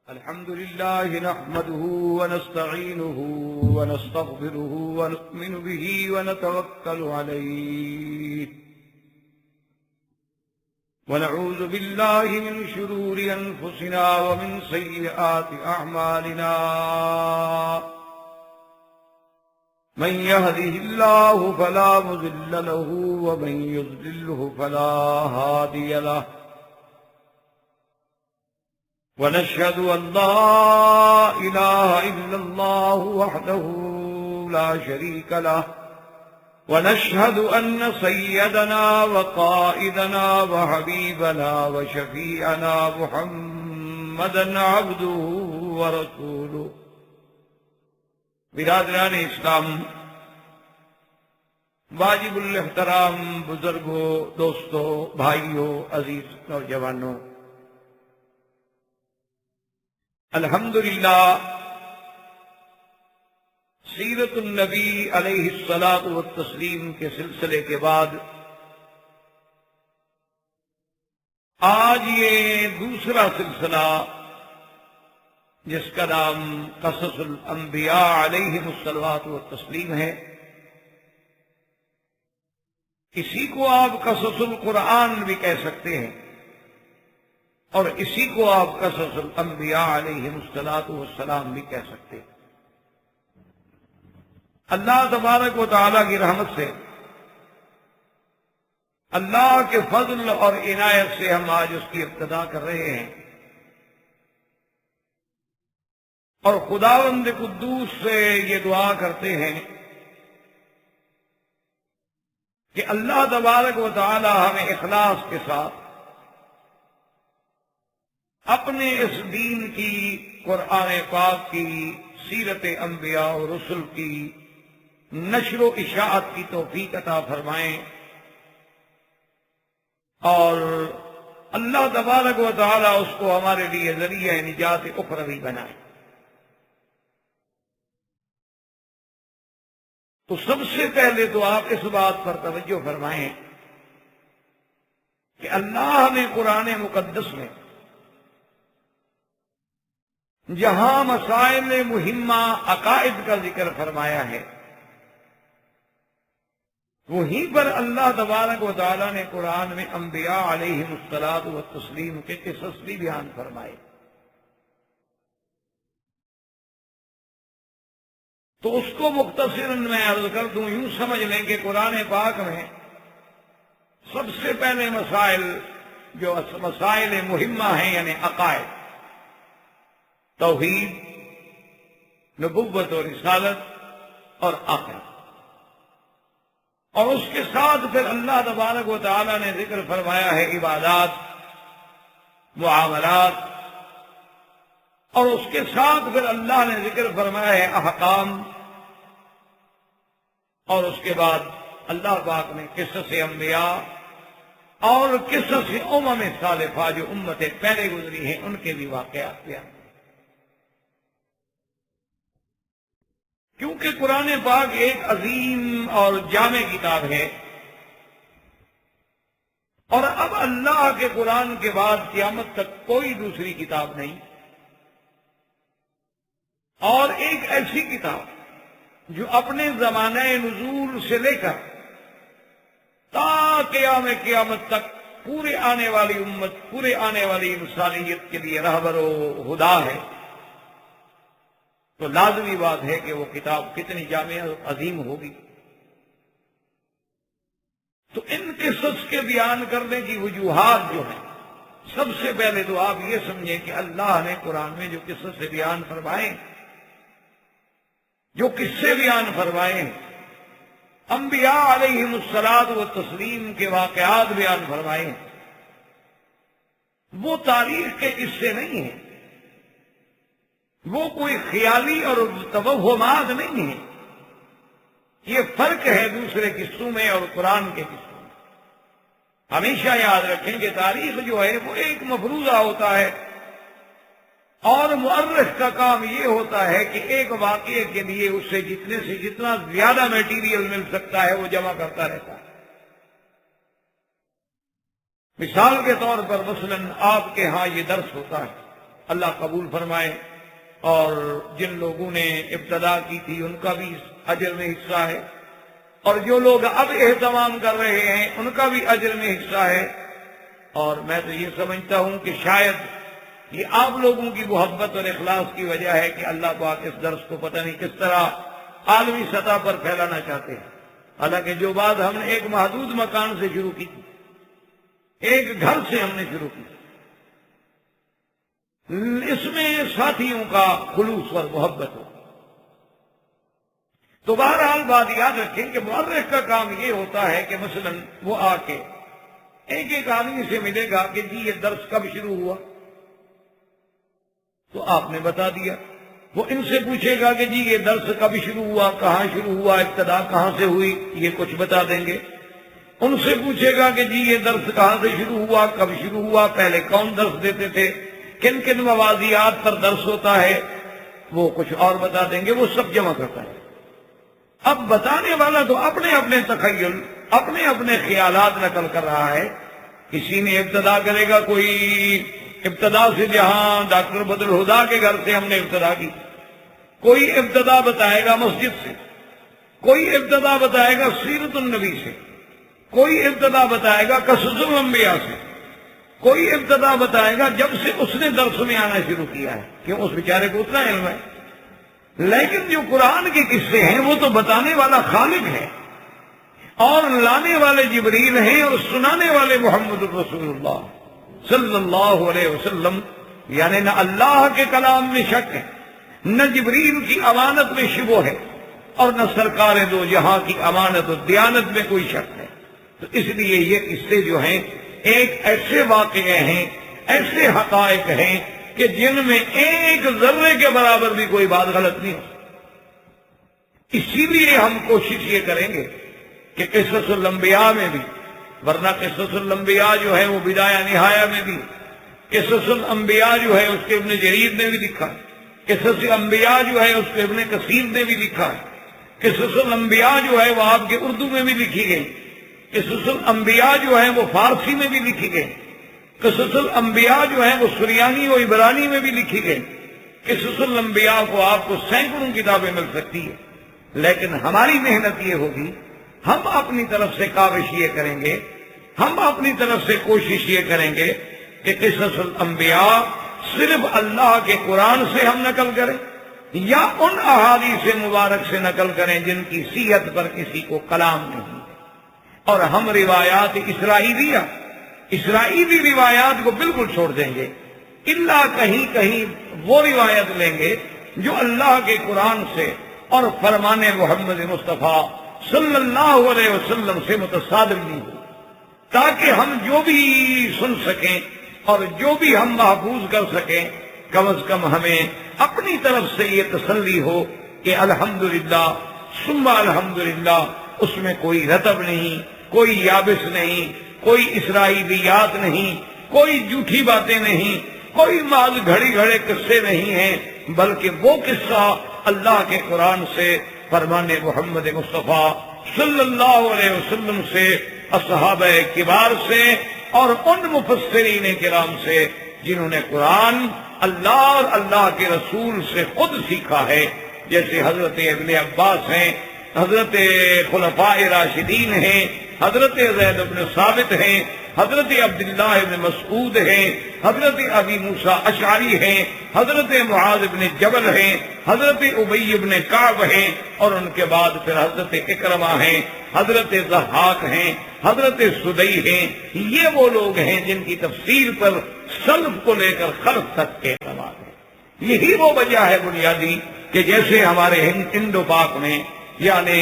الحمد لله نحمده ونستعينه ونستغفره ونؤمن به ونتوكل عليه ونعوذ بالله من شرور أنفسنا ومن سيئات أعمالنا من يهده الله فلا مضل له ومن يضلله فلا هادي له ونشهد أن لا إله إلا الله وحده لا شريك له ونشهد أن سيدنا وقائدنا وحبيبنا وشفيعنا محمدا عبده ورسوله. برادران اسلام، واجب الاحترام بزرگوں، دوستوں، بھائیوں، عزیز نوجوانوں، الحمدللہ سیرت النبی علیہ الصلاۃ والتسلیم کے سلسلے کے بعد آج یہ دوسرا سلسلہ جس کا نام قصص الانبیاء علیہم الصلاۃ والتسلیم ہے، اسی کو آپ قصص القرآن بھی کہہ سکتے ہیں اور اسی کو آپ قصص الانبیاء علیہم الصلاۃ والسلام بھی کہہ سکتے ہیں۔ اللہ تبارک و تعالیٰ کی رحمت سے، اللہ کے فضل اور عنایت سے ہم آج اس کی ابتدا کر رہے ہیں، اور خداوند قدوس سے یہ دعا کرتے ہیں کہ اللہ تبارک و تعالیٰ ہمیں اخلاص کے ساتھ اپنے اس دین کی، قرآن پاک کی، سیرت انبیاء و رسل کی نشر و اشاعت کی توفیق عطا فرمائیں، اور اللہ تبارک و تعالیٰ اس کو ہمارے لیے ذریعہ نجات اخروی بنائے۔ تو سب سے پہلے تو آپ اس بات پر توجہ فرمائیں کہ اللہ نے قرآن مقدس میں جہاں مسائل مہمہ عقائد کا ذکر فرمایا ہے، وہیں پر اللہ تبارک و تعالیٰ نے قرآن میں انبیاء علیہم الصلاۃ والتسلیم کے قصص بھی بیان فرمائے۔ تو اس کو مختصراً میں عرض کر دوں، یوں سمجھ لیں کہ قرآن پاک میں سب سے پہلے جو مسائل مہمہ ہیں یعنی عقائد، توحید، نبوت و رسالت اور آخرت، اور اس کے ساتھ پھر اللہ تبارک و تعالیٰ نے ذکر فرمایا ہے عبادات، معاملات، اور اس کے ساتھ پھر اللہ نے ذکر فرمایا ہے احکام، اور اس کے بعد اللہ پاک نے قصص انبیاء اور قصص امم سالفہ جو امتیں پہلے گزری ہیں ان کے بھی واقعات بیان۔ کیونکہ قرآن پاک ایک عظیم اور جامع کتاب ہے، اور اب اللہ کے قرآن کے بعد قیامت تک کوئی دوسری کتاب نہیں، اور ایک ایسی کتاب جو اپنے زمانہ نزول سے لے کر تا قیام قیامت تک پورے آنے والی امت، پورے آنے والی انسانیت کے لیے رہبر و ہدا ہے، تو لازمی بات ہے کہ وہ کتاب کتنی جامع اور عظیم ہوگی۔ تو ان قصص کے بیان کرنے کی وجوہات جو ہیں، سب سے پہلے تو آپ یہ سمجھیں کہ اللہ نے قرآن میں جو قصص سے بیان فرمائے، جو قصے بیان فرمائے، انبیاء علیہم الصلاۃ والتسلیم کے واقعات بیان فرمائے، وہ تاریخ کے قصے نہیں ہیں، وہ کوئی خیالی اور توہمات نہیں ہیں، یہ فرق ہے دوسرے قصوں میں اور قرآن کے قصوں میں۔ ہمیشہ یاد رکھیں کہ تاریخ جو ہے وہ ایک مفروضہ ہوتا ہے، اور مؤرخ کا کام یہ ہوتا ہے کہ ایک واقعے کے لیے اس سے جتنے سے جتنا زیادہ میٹیریل مل سکتا ہے وہ جمع کرتا رہتا ہے۔ مثال کے طور پر مثلاً آپ کے ہاں یہ درس ہوتا ہے، اللہ قبول فرمائے، اور جن لوگوں نے ابتدا کی تھی ان کا بھی اجر میں حصہ ہے، اور جو لوگ اب اہتمام کر رہے ہیں ان کا بھی اجر میں حصہ ہے۔ اور میں تو یہ سمجھتا ہوں کہ شاید یہ آپ لوگوں کی محبت اور اخلاص کی وجہ ہے کہ اللہ پاک اس درس کو پتہ نہیں کس طرح عالمی سطح پر پھیلانا چاہتے ہیں۔ حالانکہ جو بات ہم نے ایک محدود مکان سے شروع کی تھی، ایک گھر سے ہم نے شروع کی، اس میں ساتھیوں کا خلوص اور محبت ہو۔ تو بہرحال بات یاد رکھیں کہ مؤرخ کا کام یہ ہوتا ہے کہ مثلا وہ آ کے ایک ایک آدمی سے ملے گا کہ جی یہ درس کب شروع ہوا، تو آپ نے بتا دیا۔ وہ ان سے پوچھے گا کہ جی یہ درس کب شروع ہوا، کہاں شروع ہوا، ابتدا کہاں سے ہوئی، یہ کچھ بتا دیں گے۔ ان سے پوچھے گا کہ جی یہ درس کہاں سے شروع ہوا، کب شروع ہوا، پہلے کون درس دیتے تھے، کن کن موازیات پر درس ہوتا ہے، وہ کچھ اور بتا دیں گے۔ وہ سب جمع کرتا ہے۔ اب بتانے والا تو اپنے اپنے تخیل، اپنے اپنے خیالات نقل کر رہا ہے۔ کسی نے ابتدا کرے گا، کوئی ابتدا سے جہاں ڈاکٹر بدر الہدا کے گھر سے ہم نے ابتدا کی، کوئی ابتدا بتائے گا مسجد سے، کوئی ابتدا بتائے گا سیرت النبی سے، کوئی ابتدا بتائے گا قصص الانبیاء سے، کوئی ابتدا بتائے گا جب سے اس نے درس میں آنا شروع کیا ہے، کیوں اس بیچارے کو اتنا علم ہے۔ لیکن جو قرآن کے قصے ہیں وہ تو بتانے والا خالق ہے، اور لانے والے جبریل ہیں، اور سنانے والے محمد الرسول اللہ صلی اللہ علیہ وسلم۔ یعنی نہ اللہ کے کلام میں شک ہے، نہ جبریل کی امانت میں شبہ ہے، اور نہ سرکار دو جہاں کی امانت و دیانت میں کوئی شک ہے۔ تو اس لیے یہ قصے جو ہیں ایک ایسے واقعے ہیں، ایسے حقائق ہیں کہ جن میں ایک ذرے کے برابر بھی کوئی بات غلط نہیں ہو۔ اسی لیے ہم کوشش یہ کریں گے کہ قصص الانبیاء میں بھی، ورنہ قصص الانبیاء جو ہے وہ بدایہ نہایہ میں بھی، قصص الانبیاء جو ہے اس کے ابن جریر نے بھی لکھا، قصص الانبیاء جو ہے اس کے ابن کثیر نے بھی لکھا، قصص الانبیاء جو ہے وہ آپ کے اردو میں بھی لکھی گئی، قصص الانبیاء جو ہے وہ فارسی میں بھی لکھی گئی، قصص الانبیاء جو ہے وہ سریانی و عبرانی میں بھی لکھی گئی۔ قصص الانبیاء کو آپ کو سینکڑوں کتابیں مل سکتی ہیں، لیکن ہماری محنت یہ ہوگی، ہم اپنی طرف سے کاوش یہ کریں گے، ہم اپنی طرف سے کوشش یہ کریں گے کہ قصص الانبیاء صرف اللہ کے قرآن سے ہم نقل کریں، یا ان احادیث مبارک سے نقل کریں جن کی صحت پر کسی کو کلام نہیں ہے۔ اور ہم روایات اسرائیلی روایات کو بالکل چھوڑ دیں گے، الا کہیں کہیں وہ روایت لیں گے جو اللہ کے قرآن سے اور فرمان محمد مصطفیٰ صلی اللہ علیہ وسلم سے متصادم نہیں ہو، تاکہ ہم جو بھی سن سکیں اور جو بھی ہم محفوظ کر سکیں، کم از کم ہمیں اپنی طرف سے یہ تسلی ہو کہ الحمدللہ ثم الحمدللہ اس میں کوئی رطب نہیں، کوئی یابس نہیں، کوئی اسرائیلیات نہیں، کوئی جھوٹی باتیں نہیں، کوئی ماض گھڑی گھڑے قصے نہیں ہیں، بلکہ وہ قصہ اللہ کے قرآن سے، فرمان محمد مصطفیٰ صلی اللہ علیہ وسلم سے، اصحابہ کبار سے، اور ان مفسرین کرام سے جنہوں نے قرآن اللہ اور اللہ کے رسول سے خود سیکھا ہے، جیسے حضرت ابن عباس ہیں، حضرت خلفاء راشدین ہیں، حضرت زید بن ثابت ہیں، حضرت عبداللہ بن مسعود ہیں، حضرت ابی موسیٰ اشعری ہیں، حضرت معاذ بن جبل ہیں، حضرت ابی بن کعب ہیں، اور ان کے بعد پھر حضرت اکرمہ ہیں، حضرت ضحاک ہیں، حضرت سدی ہیں۔ یہ وہ لوگ ہیں جن کی تفسیر پر سلف کو لے کر خلف تک اعتماد ہے۔ یہی وہ وجہ ہے بنیادی کہ جیسے ہمارے ہندو پاک میں، یعنی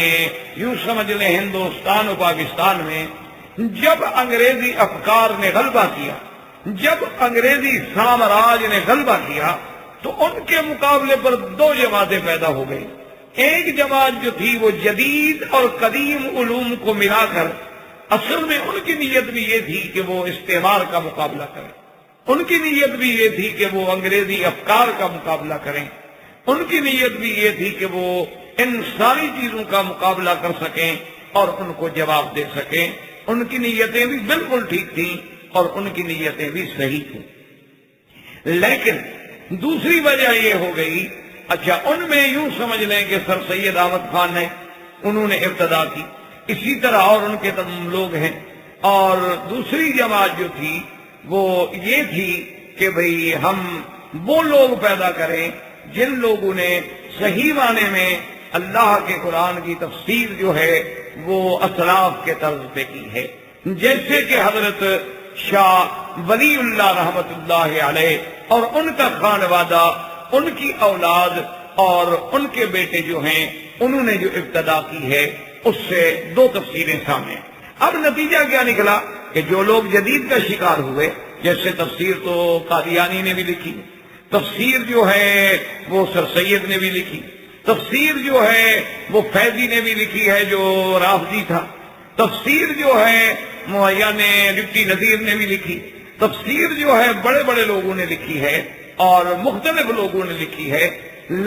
یوں سمجھ لیں ہندوستان و پاکستان میں، جب انگریزی افکار نے غلبہ کیا، جب انگریزی سامراج نے غلبہ کیا، تو ان کے مقابلے پر دو جماعتیں پیدا ہو گئی۔ ایک جماعت جو تھی وہ جدید اور قدیم علوم کو ملا کر، اصل میں ان کی نیت بھی یہ تھی کہ وہ استعمار کا مقابلہ کریں، ان کی نیت بھی یہ تھی کہ وہ انگریزی افکار کا مقابلہ کریں، ان کی نیت بھی یہ تھی کہ وہ ان ساری چیزوں کا مقابلہ کر سکیں اور ان کو جواب دے سکیں۔ ان کی نیتیں بھی بالکل ٹھیک تھیں اور ان کی نیتیں بھی صحیح تھیں، لیکن دوسری وجہ یہ ہو گئی، اچھا ان میں یوں سمجھ لیں کہ سر سید احمد خان ہے، انہوں نے ابتدا کی، اسی طرح اور ان کے تمام لوگ ہیں، اور دوسری جماعت جو تھی وہ یہ تھی کہ بھئی ہم وہ لوگ پیدا کریں جن لوگوں نے صحیح معنی میں اللہ کے قرآن کی تفسیر جو ہے وہ اسلاف کے طرز پہ کی ہے، جیسے کہ حضرت شاہ ولی اللہ رحمت اللہ علیہ اور ان کا خانوادہ، ان کی اولاد اور ان کے بیٹے جو ہیں انہوں نے جو ابتدا کی ہے، اس سے دو تفسیریں سامنے۔ اب نتیجہ کیا نکلا کہ جو لوگ جدید کا شکار ہوئے، جیسے تفسیر تو قادیانی نے بھی لکھی، تفسیر جو ہے وہ سر سید نے بھی لکھی، تفسیر جو ہے وہ فیضی نے بھی لکھی ہے جو رافضی تھا، تفسیر جو ہے معین ڈپٹی نذیر نے بھی لکھی، تفسیر جو ہے بڑے بڑے لوگوں نے لکھی ہے اور مختلف لوگوں نے لکھی ہے،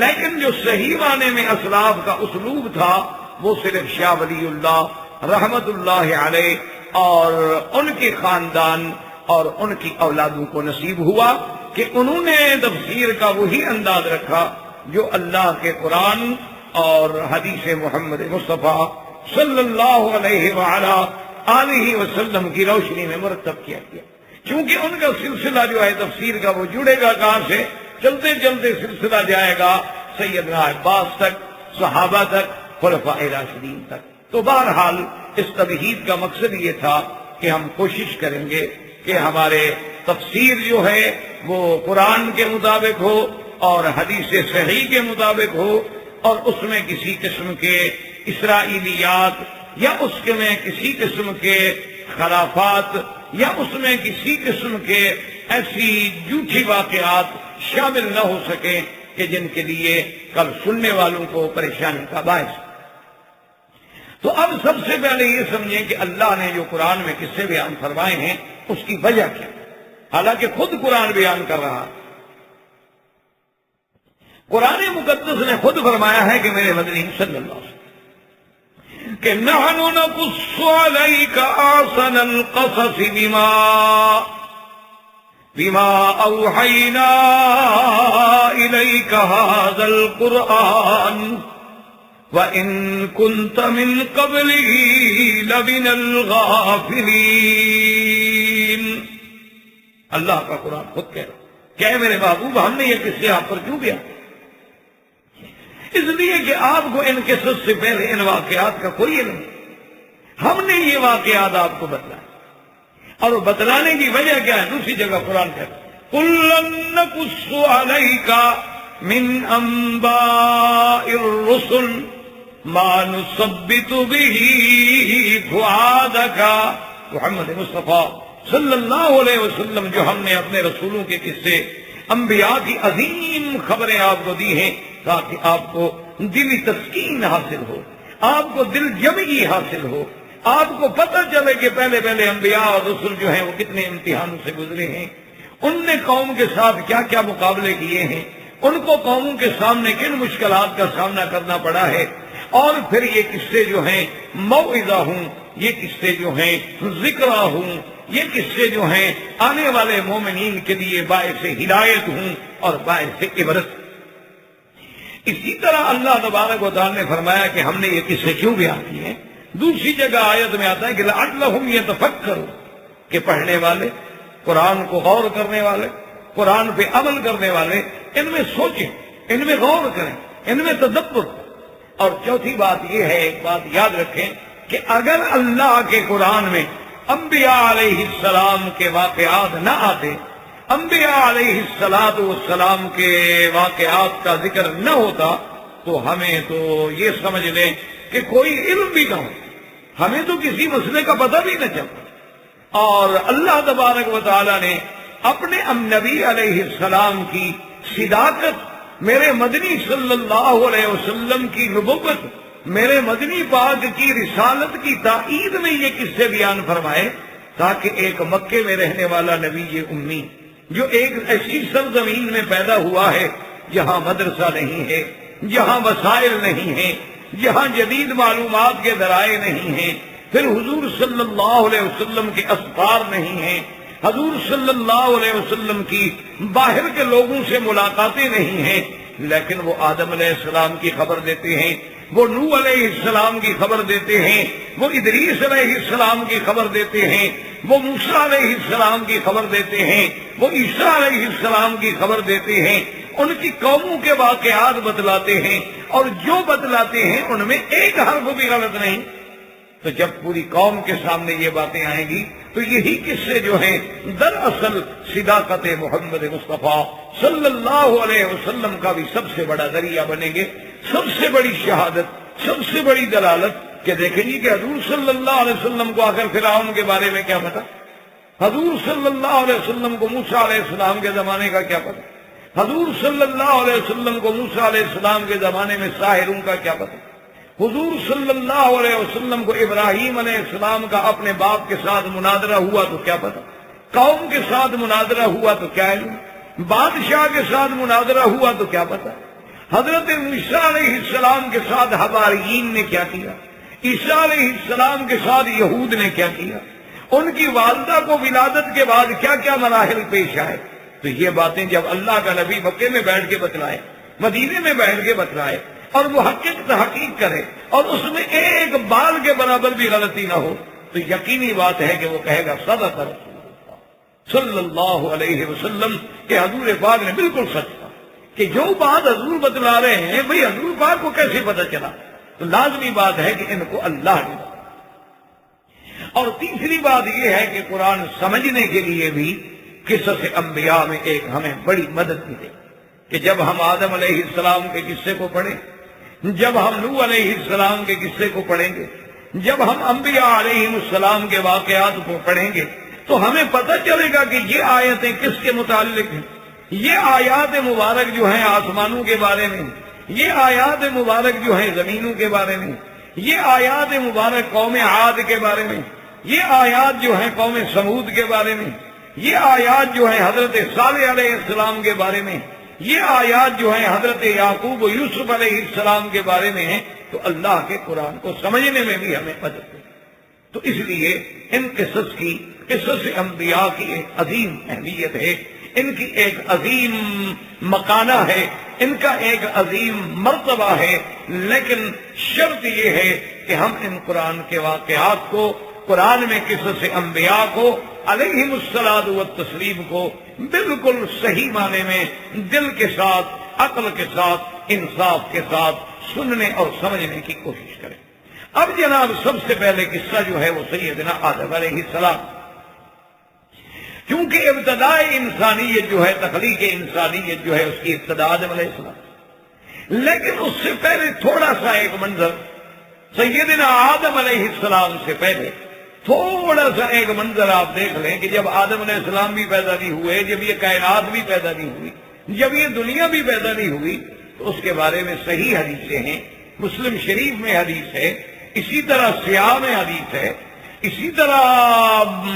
لیکن جو صحیح معنی میں اسلاف کا اسلوب تھا وہ صرف شاہ ولی اللہ رحمت اللہ علیہ اور ان کے خاندان اور ان کی اولادوں کو نصیب ہوا کہ انہوں نے تفسیر کا وہی انداز رکھا جو اللہ کے قرآن اور حدیث محمد مصطفیٰ صلی اللہ علیہ وآلہ آلہ وسلم کی روشنی میں مرتب کیا گیا۔ چونکہ ان کا سلسلہ جو ہے تفسیر کا وہ جڑے گا کہاں سے، چلتے چلتے سلسلہ جائے گا سیدنا عباس تک، صحابہ تک، خلفاء راشدین تک۔ تو بہرحال اس تمہید کا مقصد یہ تھا کہ ہم کوشش کریں گے کہ ہمارے تفسیر جو ہے وہ قرآن کے مطابق ہو اور حدیث صحیح کے مطابق ہو، اور اس میں کسی قسم کے اسرائیلیات یا اس میں کسی قسم کے خرافات یا اس میں کسی قسم کے ایسی جھوٹی واقعات شامل نہ ہو سکیں کہ جن کے لیے کل سننے والوں کو پریشانی کا باعث۔ تو اب سب سے پہلے یہ سمجھیں کہ اللہ نے جو قرآن میں قصے بیان فرمائے ہیں اس کی وجہ کیا، حالانکہ خود قرآن بیان کر رہا، قرآن مقدس نے خود فرمایا ہے کہ میرے مدنی صلی اللہ علیہ وسلم کہ نحن نقص علیک احسن القصص بما اوحینا الیک ھذا القرآن وَإِن كُنْتَ مِن قَبْلِهِ لَمِنَ الْغَافِلِينَ۔ اللہ کا قرآن خود کہہ رہا کہ اے میرے محبوب ہم نے یہ قصے آپ پر کیوں کیا؟ اس لیے کہ آپ کو ان قصص سے پہلے ان واقعات کا کوئی علم نہیں، ہم نے یہ واقعات آپ کو بتلائے، اور بتلانے کی وجہ کیا ہے؟ دوسری جگہ قرآن کہتا ہے قُلْ نَقُصُّ عَلَيْكَ مِنْ أَنْبَاءِ الرُّسُلِ مَا نُثَبِّتُ بِهِ فُؤَادَكَ۔ محمد مصطفیٰ صلی اللہ علیہ وسلم جو ہم نے اپنے رسولوں کے قصے، انبیاء کی عظیم خبریں آپ کو دی ہیں تاکہ آپ کو دلی تسکین حاصل ہو، آپ کو دل جمعی حاصل ہو، آپ کو پتہ چلے کہ پہلے پہلے انبیاء اور رسول جو ہیں وہ کتنے امتحانوں سے گزرے ہیں، ان نے قوم کے ساتھ کیا کیا مقابلے کیے ہیں، ان کو قوموں کے سامنے کن مشکلات کا سامنا کرنا پڑا ہے، اور پھر یہ قصے جو ہیں موعظہ ہوں، یہ قصے جو ہیں ذکرہ ہوں، یہ قصے جو ہیں آنے والے مومنین کے لیے باعث ہدایت ہوں اور باعث عبرت۔ اسی طرح اللہ تبارک و تعالی نے فرمایا کہ ہم نے یہ قصے کیوں بیان کیے ہیں۔ دوسری جگہ آیت میں آتا ہے کہ لعلہم یتفکرون، کہ پڑھنے والے، قرآن کو غور کرنے والے، قرآن پہ عمل کرنے والے ان میں سوچیں، ان میں غور کریں، ان میں تدبر۔ اور چوتھی بات یہ ہے، ایک بات یاد رکھیں کہ اگر اللہ کے قرآن میں انبیاء علیہ السلام کے واقعات نہ آتے، انبیاء علیہ السلام کے واقعات کا ذکر نہ ہوتا، تو ہمیں تو یہ سمجھ لیں کہ کوئی علم بھی نہ ہو، ہمیں تو کسی مسئلے کا پتہ بھی نہ چلتا۔ اور اللہ تبارک و تعالی نے اپنے نبی علیہ السلام کی صداقت، میرے مدنی صلی اللہ علیہ وسلم کی نبوت، میرے مدنی پاک کی رسالت کی تائید میں یہ قصے بیان فرمائے تاکہ ایک مکے میں رہنے والا نبی امی جو ایک ایسی سرزمین میں پیدا ہوا ہے جہاں مدرسہ نہیں ہے، جہاں وسائل نہیں ہیں، جہاں جدید معلومات کے ذرائع نہیں ہیں، پھر حضور صلی اللہ علیہ وسلم کے اسفار نہیں ہیں، حضور صلی اللہ علیہ وسلم کی باہر کے لوگوں سے ملاقاتیں نہیں ہیں، لیکن وہ آدم علیہ السلام کی خبر دیتے ہیں، وہ نوح علیہ السلام کی خبر دیتے ہیں، وہ ادریس علیہ السلام کی خبر دیتے ہیں، وہ موسیٰ علیہ السلام کی خبر دیتے ہیں، وہ عیسیٰ علیہ السلام کی خبر دیتے ہیں، ان کی قوموں کے واقعات بتلاتے ہیں، اور جو بتلاتے ہیں ان میں ایک حرف بھی غلط نہیں۔ تو جب پوری قوم کے سامنے یہ باتیں آئیں گی تو یہی قصے جو ہیں دراصل صداقت محمد مصطفیٰ صلی اللہ علیہ وسلم کا بھی سب سے بڑا ذریعہ بنیں گے، سب سے بڑی شہادت، سب سے بڑی دلالت کہ دیکھیں گی کہ حضور صلی اللہ علیہ وسلم کو آخر فرعون کے بارے میں کیا پتا، حضور صلی اللہ علیہ وسلم کو موسیٰ علیہ السلام کے زمانے کا کیا پتا، حضور صلی اللہ علیہ وسلم کو موسیٰ علیہ السلام کے زمانے میں ساحروں کا کیا پتا، حضور صلی اللہ علیہ وسلم کو ابراہیم علیہ السلام کا اپنے باپ کے ساتھ مناظرہ ہوا تو کیا پتا، قوم کے ساتھ مناظرہ ہوا تو کیا علم، بادشاہ کے ساتھ مناظرہ ہوا تو کیا پتا، حضرت موسیٰ علیہ السلام کے ساتھ حواریین نے کیا کیا، عیسیٰ علیہ السلام کے ساتھ یہود نے کیا کیا، ان کی والدہ کو ولادت کے بعد کیا کیا مراحل پیش آئے۔ تو یہ باتیں جب اللہ کا نبی مکے میں بیٹھ کے بتلائے، مدینے میں بیٹھ کے بتلائے، اور وہ حقیقت تحقیق کرے اور اس میں ایک بال کے برابر بھی غلطی نہ ہو، تو یقینی بات ہے کہ وہ کہے گا صدق رسول اللہ صلی اللہ علیہ وسلم کہ حضور پاک نے بالکل سچ کہا، کہ جو بات حضور بتلا رہے ہیں بھئی حضور پاک کو کیسے پتہ چلا، تو لازمی بات ہے کہ ان کو اللہ نے بتایا۔ اور تیسری بات یہ ہے کہ قرآن سمجھنے کے لیے بھی قصص انبیاء میں ایک ہمیں بڑی مدد ملے کہ جب ہم آدم علیہ السلام کے قصے کو پڑھیں، جب ہم نوح علیہ السلام کے قصے کو پڑھیں گے، جب ہم انبیاء علیہ السلام کے واقعات کو پڑھیں گے تو ہمیں پتہ چلے گا کہ یہ آیتیں کس کے متعلق ہیں۔ یہ آیات مبارک جو ہیں آسمانوں کے بارے میں، یہ آیات مبارک جو ہیں زمینوں کے بارے میں، یہ آیات مبارک قوم عاد کے بارے میں، یہ آیات جو ہیں قوم سمود کے بارے میں، یہ آیات جو ہیں حضرت صالح علیہ السلام کے بارے میں، یہ آیات جو ہیں حضرت یعقوب و یوسف علیہ السلام کے بارے میں ہیں، تو اللہ کے قرآن کو سمجھنے میں بھی ہمیں مدد ہے۔ تو اس لیے ان قصص انبیاء کی ایک عظیم اہمیت ہے، ان کی ایک عظیم مکانہ ہے، ان کا ایک عظیم مرتبہ ہے، لیکن شرط یہ ہے کہ ہم ان قرآن کے واقعات کو، قرآن میں قصص انبیاء کو علیہم الصلاۃ والتسلیم کو بالکل صحیح معنی میں دل کے ساتھ، عقل کے ساتھ، انصاف کے ساتھ سننے اور سمجھنے کی کوشش کریں۔ اب جناب سب سے پہلے قصہ جو ہے وہ سیدنا آدم علیہ السلام، کیونکہ ابتداء انسانیت جو ہے، تخلیق انسانیت جو ہے، اس کی ابتدا آدم علیہ السلام، لیکن اس سے پہلے تھوڑا سا ایک منظر، سیدنا آدم علیہ السلام سے پہلے تھوڑا سا ایک منظر آپ دیکھ لیں کہ جب آدم علیہ السلام بھی پیدا نہیں ہوئے، جب یہ کائنات بھی پیدا نہیں ہوئی، جب یہ دنیا بھی پیدا نہیں ہوئی، تو اس کے بارے میں صحیح حدیثیں ہیں، مسلم شریف میں حدیث ہے، اسی طرح سیاہ میں حدیث ہے، اسی طرح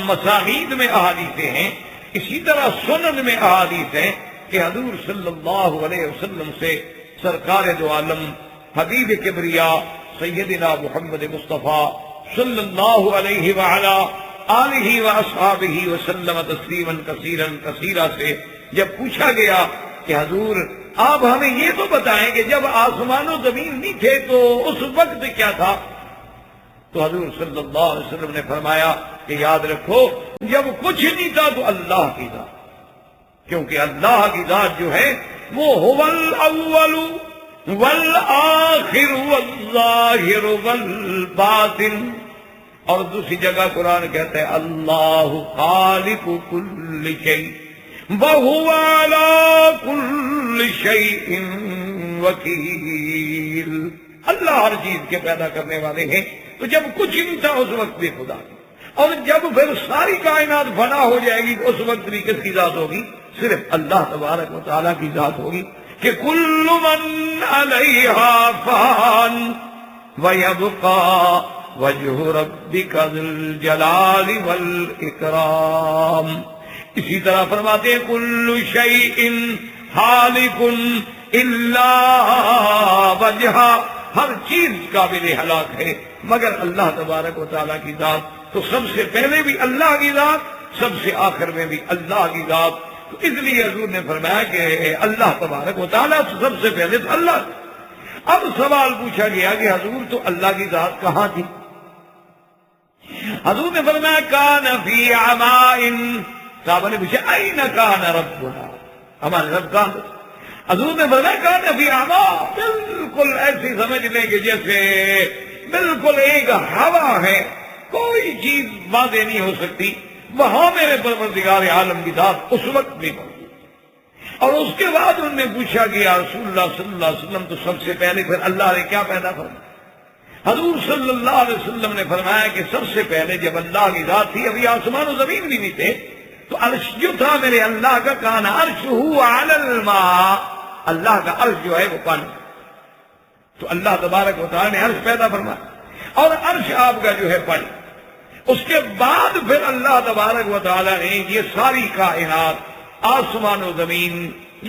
مسانید میں احادیثیں ہیں، اسی طرح سنن میں احادیث ہیں کہ حضور صلی اللہ علیہ وسلم سے سرکار دو عالم حبیب کبریا سیدنا محمد مصطفیٰ صلی اللہ علیہ وعلا آلہ واصحابہ وسلم تسلیما کثیرا کثیرا سے جب پوچھا گیا کہ حضور آپ ہمیں یہ تو بتائیں کہ جب آسمان و زمین نہیں تھے تو اس وقت کیا تھا، تو حضور صلی اللہ علیہ وسلم نے فرمایا کہ یاد رکھو جب کچھ نہیں تھا تو اللہ کی ذات، کیونکہ اللہ کی ذات جو ہے وہ هو الاول والآخر والظاہر والباطن، اور دوسری جگہ قرآن کہتا ہے اللہ خالق کل شیء وہو علی کل شیء وکیل، اللہ ہر چیز کے پیدا کرنے والے ہیں۔ تو جب کچھ نہیں تھا اس وقت بھی خدا، اور جب پھر ساری کائنات فنا ہو جائے گی اس وقت بھی کس کی ذات ہوگی؟ صرف اللہ تبارک و تعالیٰ کی ذات ہوگی کہ کل من علیہا فان ویبقى وجہ ربک ذی الجلال والاکرام۔ اسی طرح فرماتے ہیں کل شیء ہالک الا وجہہ، ہر چیز قابل ہلاک ہے مگر اللہ تبارک و تعالیٰ کی ذات۔ تو سب سے پہلے بھی اللہ کی ذات سب سے آخر میں بھی اللہ کی ذات. تو اس لیے حضور نے فرمایا کہ اللہ تبارک و تعالیٰ سب سے پہلے تو اللہ. اب سوال پوچھا گیا کہ حضور تو اللہ کی ذات کہاں تھی؟ حضور نے فرمایا کان فی عمائن. صحابہ نے پوچھا این کان ربنا، ہمارے رب کہاں تھے؟ حضور نے فرمایا کان فی عما، بالکل ایسی سمجھ لیں کہ جیسے بالکل ایک ہوا ہے، کوئی چیز واضح نہیں ہو سکتی، وہاں میرے پروردگار عالم کی ذات اس وقت بھی موجود. اور اس کے بعد انہوں نے پوچھا کہ یا رسول اللہ صلی اللہ علیہ وسلم تو سب سے پہلے پھر اللہ نے کیا پیدا فرمایا؟ حضور صلی اللہ علیہ وسلم نے فرمایا کہ سب سے پہلے جب اللہ کی ذات تھی، ابھی آسمان و زمین بھی نہیں تھے، تو عرش جو تھا میرے اللہ کا، کان عرشہ علی الماء، اللہ کا عرش جو ہے وہ پانی. تو اللہ تبارک و تعالیٰ نے عرش پیدا فرمایا اور عرش آپ کا جو ہے پانی. اس کے بعد پھر اللہ تبارک و تعالیٰ نے یہ ساری کائنات، آسمان و زمین،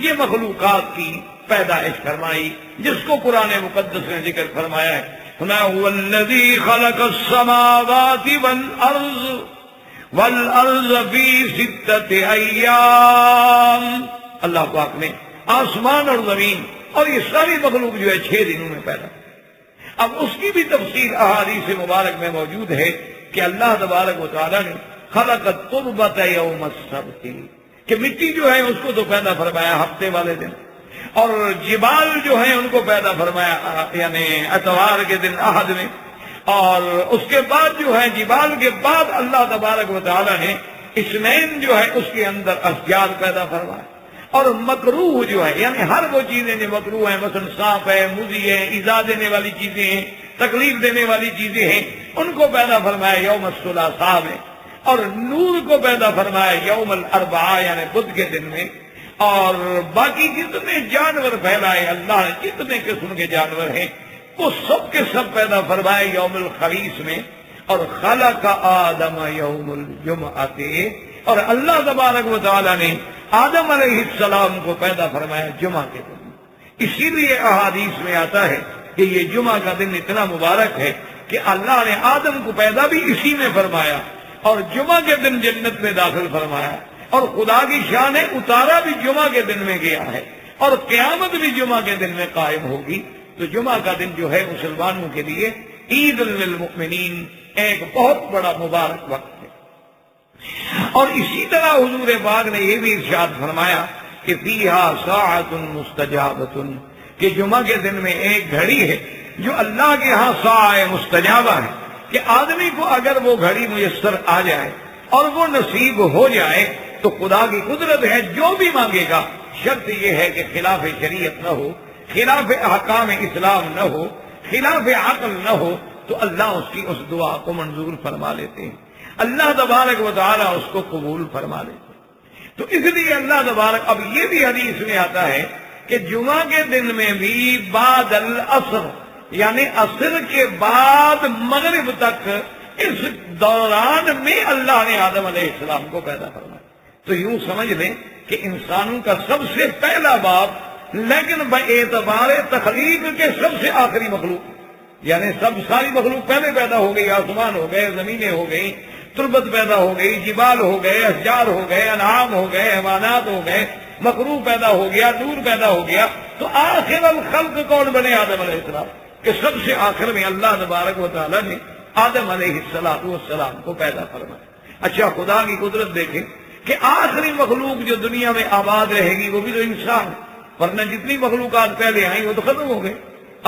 یہ مخلوقات کی پیدائش فرمائی، جس کو قرآن مقدس نے ذکر فرمایا ہے هُوَ الَّذِي خَلَقَ السَّمَاوَاتِ وَالْأَرْضَ فِي سِتَّةِ أَيَّامٍ. اللہ پاک نے آسمان اور زمین اور یہ ساری مخلوق جو ہے 6 دنوں میں پیدا. اب اس کی بھی تفصیل احادیث مبارک میں موجود ہے کہ اللہ تبارک و تعالیٰ نے خلق التربۃ یوم السبت، کہ مٹی جو ہے اس کو تو پیدا فرمایا ہفتے والے دن، اور جبال جو ہیں ان کو پیدا فرمایا یعنی اتوار کے دن احد میں، اور اس کے بعد جو ہے جبال کے بعد اللہ تبارک و تعالیٰ نے اثنین جو ہے اس کے اندر اشجار پیدا فرمایا. اور مکروہ جو ہے یعنی ہر وہ چیزیں جو مکروہ ہیں، مثلا سانپ ہے، موذی ہے، ایذا دینے والی چیزیں ہیں، تکلیف دینے والی چیزیں ہیں، ان کو پیدا فرمایا یوم الثلاثاء میں. اور نور کو پیدا فرمایا یوم الاربعاء یعنی بدھ کے دن میں. اور باقی جتنے جانور پھیلائے اللہ نے، جتنے قسم کے جانور ہیں وہ سب کے سب پیدا فرمائے یوم الخمیس میں. اور خلق آدم یوم الجمعۃ، اور اللہ تبارک و تعالیٰ نے آدم علیہ السلام کو پیدا فرمایا جمعہ کے دن. اسی لیے احادیث میں آتا ہے کہ یہ جمعہ کا دن اتنا مبارک ہے کہ اللہ نے آدم کو پیدا بھی اسی میں فرمایا اور جمعہ کے دن جنت میں داخل فرمایا. اور خدا کی شان ہے اتارا بھی جمعہ کے دن میں گیا ہے اور قیامت بھی جمعہ کے دن میں قائم ہوگی. تو جمعہ کا دن جو ہے مسلمانوں کے لیے عید للمؤمنین ایک بہت بڑا مبارک وقت ہے. اور اسی طرح حضور پاک نے یہ بھی ارشاد فرمایا کہ فیہا ساعۃ مستجابۃ، کہ جمعہ کے دن میں ایک گھڑی ہے جو اللہ کے ہاں ساعہ مستجابہ ہے، کہ آدمی کو اگر وہ گھڑی میسر آ جائے اور وہ نصیب ہو جائے تو خدا کی قدرت ہے، جو بھی مانگے گا. شرط یہ ہے کہ خلاف شریعت نہ ہو، خلاف احکام اسلام نہ ہو، خلاف عقل نہ ہو، تو اللہ اس کی اس دعا کو منظور فرما لیتے ہیں، اللہ تبارک و تعالیٰ اس کو قبول فرما لیتے ہیں. تو اس لیے اللہ تبارک، اب یہ بھی حدیث میں آتا ہے کہ جمعہ کے دن میں بھی بعد العصر یعنی عصر کے بعد مغرب تک، اس دوران میں اللہ نے آدم علیہ السلام کو پیدا فرمایا. تو یوں سمجھ لیں کہ انسانوں کا سب سے پہلا باپ، لیکن باعتبار تخلیق کے سب سے آخری مخلوق، یعنی ساری مخلوق پہلے پیدا ہو گئی، آسمان ہو گئے، زمینیں ہو گئی، تربت پیدا ہو گئی، جبال ہو گئے، اشجار ہو گئے، انعام ہو گئے، حیوانات ہو گئے، مکروہ پیدا ہو گیا، نور پیدا ہو گیا. تو آخر الخلق کون بنے؟ آدم علیہ السلام، کہ سب سے آخر میں اللہ تبارک و تعالیٰ نے آدم علیہ السلام کو پیدا فرمایا. اچھا خدا کی قدرت دیکھیں کہ آخری مخلوق جو دنیا میں آباد رہے گی وہ بھی تو انسان ہے، ورنہ جتنی مخلوقات پہلے آئیں وہ تو ختم ہو گئے.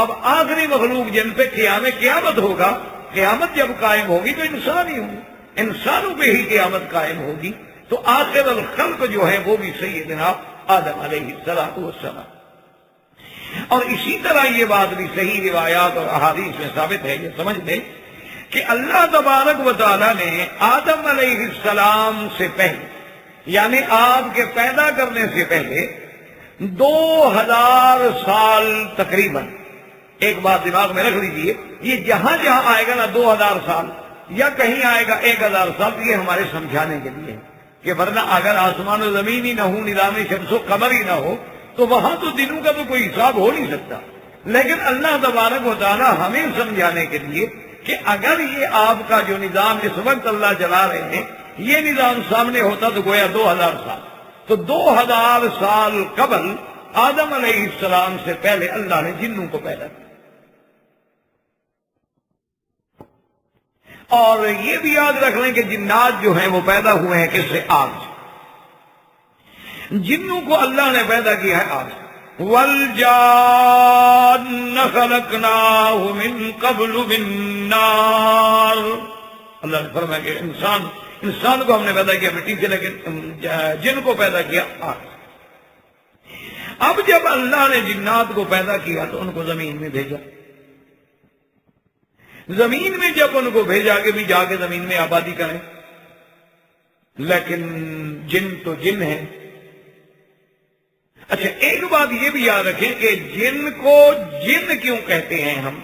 اب آخری مخلوق جن پہ قیامت ہوگا، قیامت جب قائم ہوگی تو انسان ہی ہوں گے، انسانوں پہ ہی قیامت قائم ہوگی. تو آخر الخلق جو ہے وہ بھی سیدنا آدم علیہ السلام. اور اسی طرح یہ بات بھی صحیح روایات اور احادیث میں ثابت ہے، یہ سمجھ لیں کہ اللہ تبارک و تعالیٰ نے آدم علیہ السلام سے پہلے یعنی آپ کے پیدا کرنے سے پہلے 2000 سال تقریباً، ایک بات دماغ میں رکھ لیجئے، یہ جہاں جہاں آئے گا نا 2000 سال یا کہیں آئے گا 1000 سال، یہ ہمارے سمجھانے کے لیے ہے کہ ورنہ اگر آسمان و زمین ہی نہ ہو، نظام شمس و قمر ہی نہ ہو تو وہاں تو دنوں کا تو کوئی حساب ہو نہیں سکتا. لیکن اللہ تبارک و تعالیٰ ہمیں سمجھانے کے لیے کہ اگر یہ آپ کا جو نظام اس وقت اللہ چلا رہے ہیں یہ نظام سامنے ہوتا تو گویا 2000 سال، تو 2000 سال قبل آدم علیہ السلام سے پہلے اللہ نے جنوں کو پیدا کیا۔ اور یہ بھی یاد رکھ لیں کہ جنات جو ہیں وہ پیدا ہوئے ہیں کس سے؟ آگ سے۔ جنوں کو اللہ نے پیدا کیا ہے آگ سے۔ وَالْجَانَّ خَلَقْنَاهُ مِن قَبْلُ مِن نَّارٍ، اللہ نے فرمایا کہ انسان کو ہم نے پیدا کیا مٹی سے، لیکن جن کو پیدا کیا آگ سے۔ اب جب اللہ نے جنات کو پیدا کیا تو ان کو زمین میں بھیجا۔ زمین میں جب ان کو بھیجا کہ بھی جا کے زمین میں آبادی کریں، لیکن جن تو جن ہیں۔ اچھا ایک بات یہ بھی یاد رکھیں کہ جن کو جن کیوں کہتے ہیں ہم،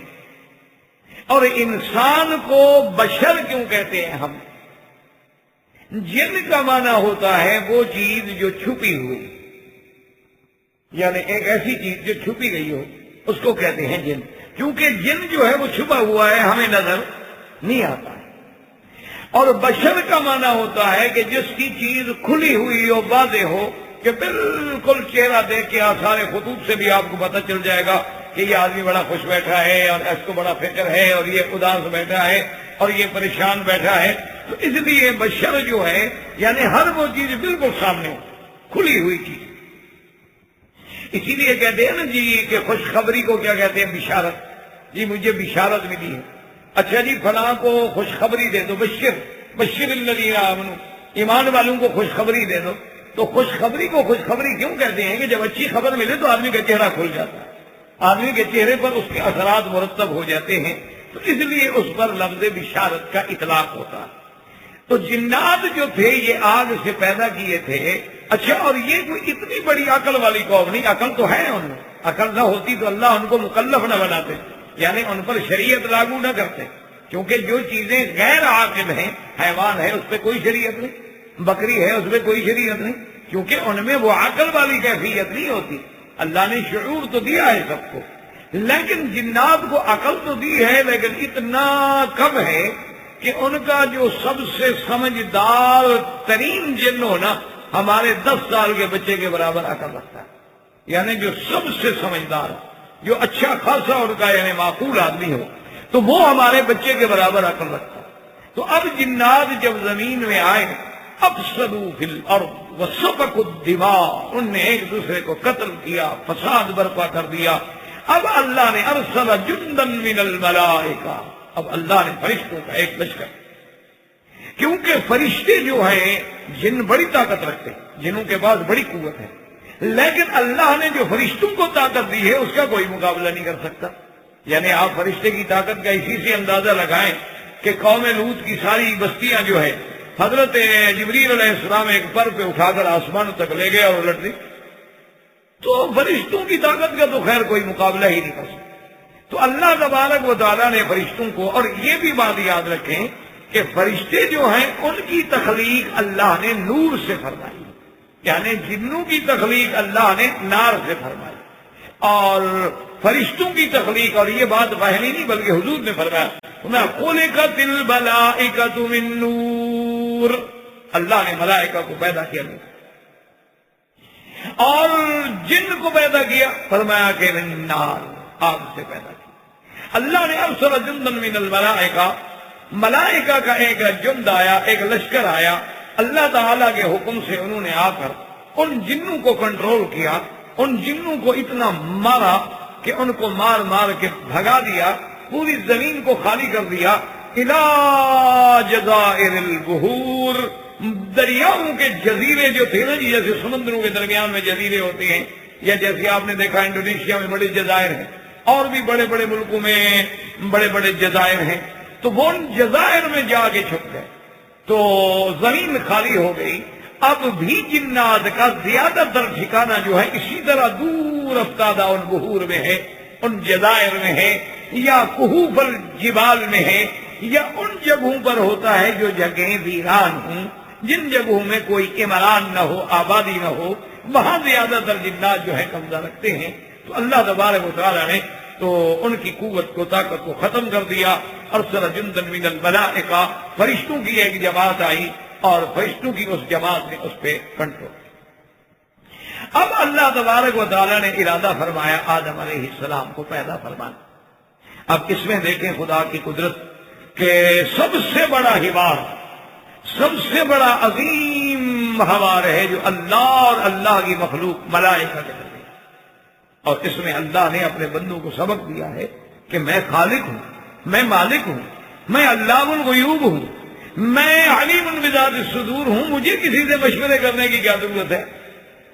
اور انسان کو بشر کیوں کہتے ہیں ہم؟ جن کا معنی ہوتا ہے وہ چیز جو چھپی ہوئی، یعنی ایک ایسی چیز جو چھپی گئی ہو، اس کو کہتے ہیں جن، کیونکہ جن جو ہے وہ چھپا ہوا ہے، ہمیں نظر نہیں آتا ہے۔ اور بشر کا معنی ہوتا ہے کہ جس کی چیز کھلی ہوئی ہو، واضح ہو، کہ بالکل چہرہ دیکھ کے سارے خطوط سے بھی آپ کو پتہ چل جائے گا کہ یہ آدمی بڑا خوش بیٹھا ہے، اور اس کو بڑا فکر ہے، اور یہ اداس بیٹھا ہے، اور یہ پریشان بیٹھا ہے۔ تو اس لیے بشر جو ہے یعنی ہر وہ چیز بالکل سامنے ہو، کھلی ہوئی چیز۔ اسی لیے کہتے ہیں نا جی کہ خوشخبری کو کیا کہتے ہیں؟ بشارت۔ جی مجھے بشارت ملی ہے، اچھا جی فلاں کو خوشخبری دے دو، بشر الذین آمنوا، ایمان والوں کو خوشخبری دے دو۔ تو خوشخبری کو خوشخبری کیوں کہتے ہیں؟ کہ جب اچھی خبر ملے تو آدمی کا چہرہ کھل جاتا ہے، آدمی کے چہرے پر اس کے اثرات مرتب ہو جاتے ہیں، تو اس لیے اس پر لفظ بشارت کا اطلاق ہوتا ہے۔ تو جنات جو تھے یہ آگ سے پیدا کیے تھے۔ اچھا اور یہ کوئی اتنی بڑی عقل والی قوم نہیں، عقل تو ہے ان میں، عقل نہ ہوتی تو اللہ ان کو مکلف نہ بناتے، یعنی ان پر شریعت لاگو نہ کرتے، کیونکہ جو چیزیں غیر عاقل ہیں، حیوان ہے اس پہ کوئی شریعت نہیں، بکری ہے اس پہ کوئی شریعت نہیں، کیونکہ ان میں وہ عقل والی کیفیت نہیں ہوتی۔ اللہ نے شعور تو دیا ہے سب کو، لیکن جنات کو عقل تو دی ہے، لیکن اتنا کم ہے کہ ان کا جو سب سے سمجھدار ترین جن ہو نا، ہمارے 10 سال کے بچے کے برابر عقل رکھتا ہے، یعنی جو سب سے سمجھدار، جو اچھا خاصا ان کا یعنی معقول آدمی ہو، تو وہ ہمارے بچے کے برابر عقل رکھتا ہے۔ تو اب جنات جب زمین میں آئے، افسدوا فی الارض وسفکوا الدماء، ان نے ایک دوسرے کو قتل کیا، فساد برپا کر دیا۔ اب اللہ نے ارسل جندا من الملائکہ، اب اللہ نے فرشتوں کا ایک لشکر، کیونکہ فرشتے جو ہیں جن بڑی طاقت رکھتے ہیں، جنوں کے پاس بڑی قوت ہے، لیکن اللہ نے جو فرشتوں کو طاقت دی ہے اس کا کوئی مقابلہ نہیں کر سکتا۔ یعنی آپ فرشتے کی طاقت کا اسی سے اندازہ لگائیں کہ قوم لوط کی ساری بستیاں جو ہے حضرت جبریل علیہ السلام ایک پر پہ اٹھا کر آسمان تک لے گئے اور الٹ دی، تو فرشتوں کی طاقت کا تو خیر کوئی مقابلہ ہی نہیں کر سکتا۔ تو اللہ تبارک و تعالیٰ نے فرشتوں کو، اور یہ بھی بات یاد رکھیں کہ فرشتے جو ہیں ان کی تخلیق اللہ نے نور سے فرمائی، یعنی جنوں کی تخلیق اللہ نے نار سے فرمائی، اور فرشتوں کی تخلیق، اور یہ بات وحی نہیں بلکہ حضور نے فرمایا، خلقت الملائکۃ من نور، اللہ نے ملائکہ کو پیدا کیا نور، اور جن کو پیدا کیا فرمایا کہ من نار، آگ سے پیدا کیا۔ اللہ نے ارسل جندا من الملائکہ، ملائکہ کا ایک جند آیا، ایک لشکر آیا، اللہ تعالیٰ کے حکم سے انہوں نے آ کر ان جنوں کو کنٹرول کیا، ان جنوں کو اتنا مارا کہ ان کو مار مار کے بھگا دیا، پوری زمین کو خالی کر دیا۔ الى جزائر البحور، دریاؤں کے جزیرے جو تھے نا جی، جیسے سمندروں کے درمیان میں جزیرے ہوتے ہیں، یا جیسے آپ نے دیکھا انڈونیشیا میں بڑے جزائر ہیں، اور بھی بڑے بڑے ملکوں میں بڑے بڑے جزائر ہیں، تو وہ ان جزائر میں جا کے چھپ گئے، تو زمین خالی ہو گئی۔ اب بھی جنات کا زیادہ تر ٹھکانہ جو ہے اسی طرح دور افتادہ ان بحور میں ہے، ان جزائر میں ہے، یا کہوف الجبال میں ہے، یا ان جگہوں پر ہوتا ہے جو جگہیں ویران ہوں، جن جگہوں میں کوئی عمران نہ ہو، آبادی نہ ہو، وہاں زیادہ تر جنات جو ہے قبضہ رکھتے ہیں۔ تو اللہ تبارک و تعالیٰ نے تو ان کی قوت کو، طاقت کو ختم کر دیا۔ ارسل جندا من الملائکہ، فرشتوں کی ایک جماعت آئی، اور فرشتوں کی اس جماعت نے اس پہ کنٹرول کیا۔ اب اللہ تبارک و تعالیٰ نے ارادہ فرمایا آدم علیہ السلام کو پیدا فرمانا۔ اب اس میں دیکھیں خدا کی قدرت کہ سب سے بڑا حوار، سب سے بڑا عظیم حوار ہے جو اللہ اور اللہ کی مخلوق ملائکہ کے درمیان، اور اس میں اللہ نے اپنے بندوں کو سبق دیا ہے کہ میں خالق ہوں، میں مالک ہوں، میں علام الغیوب ہوں، میں علیم بذات الصدور ہوں، مجھے کسی سے مشورے کرنے کی کیا ضرورت ہے؟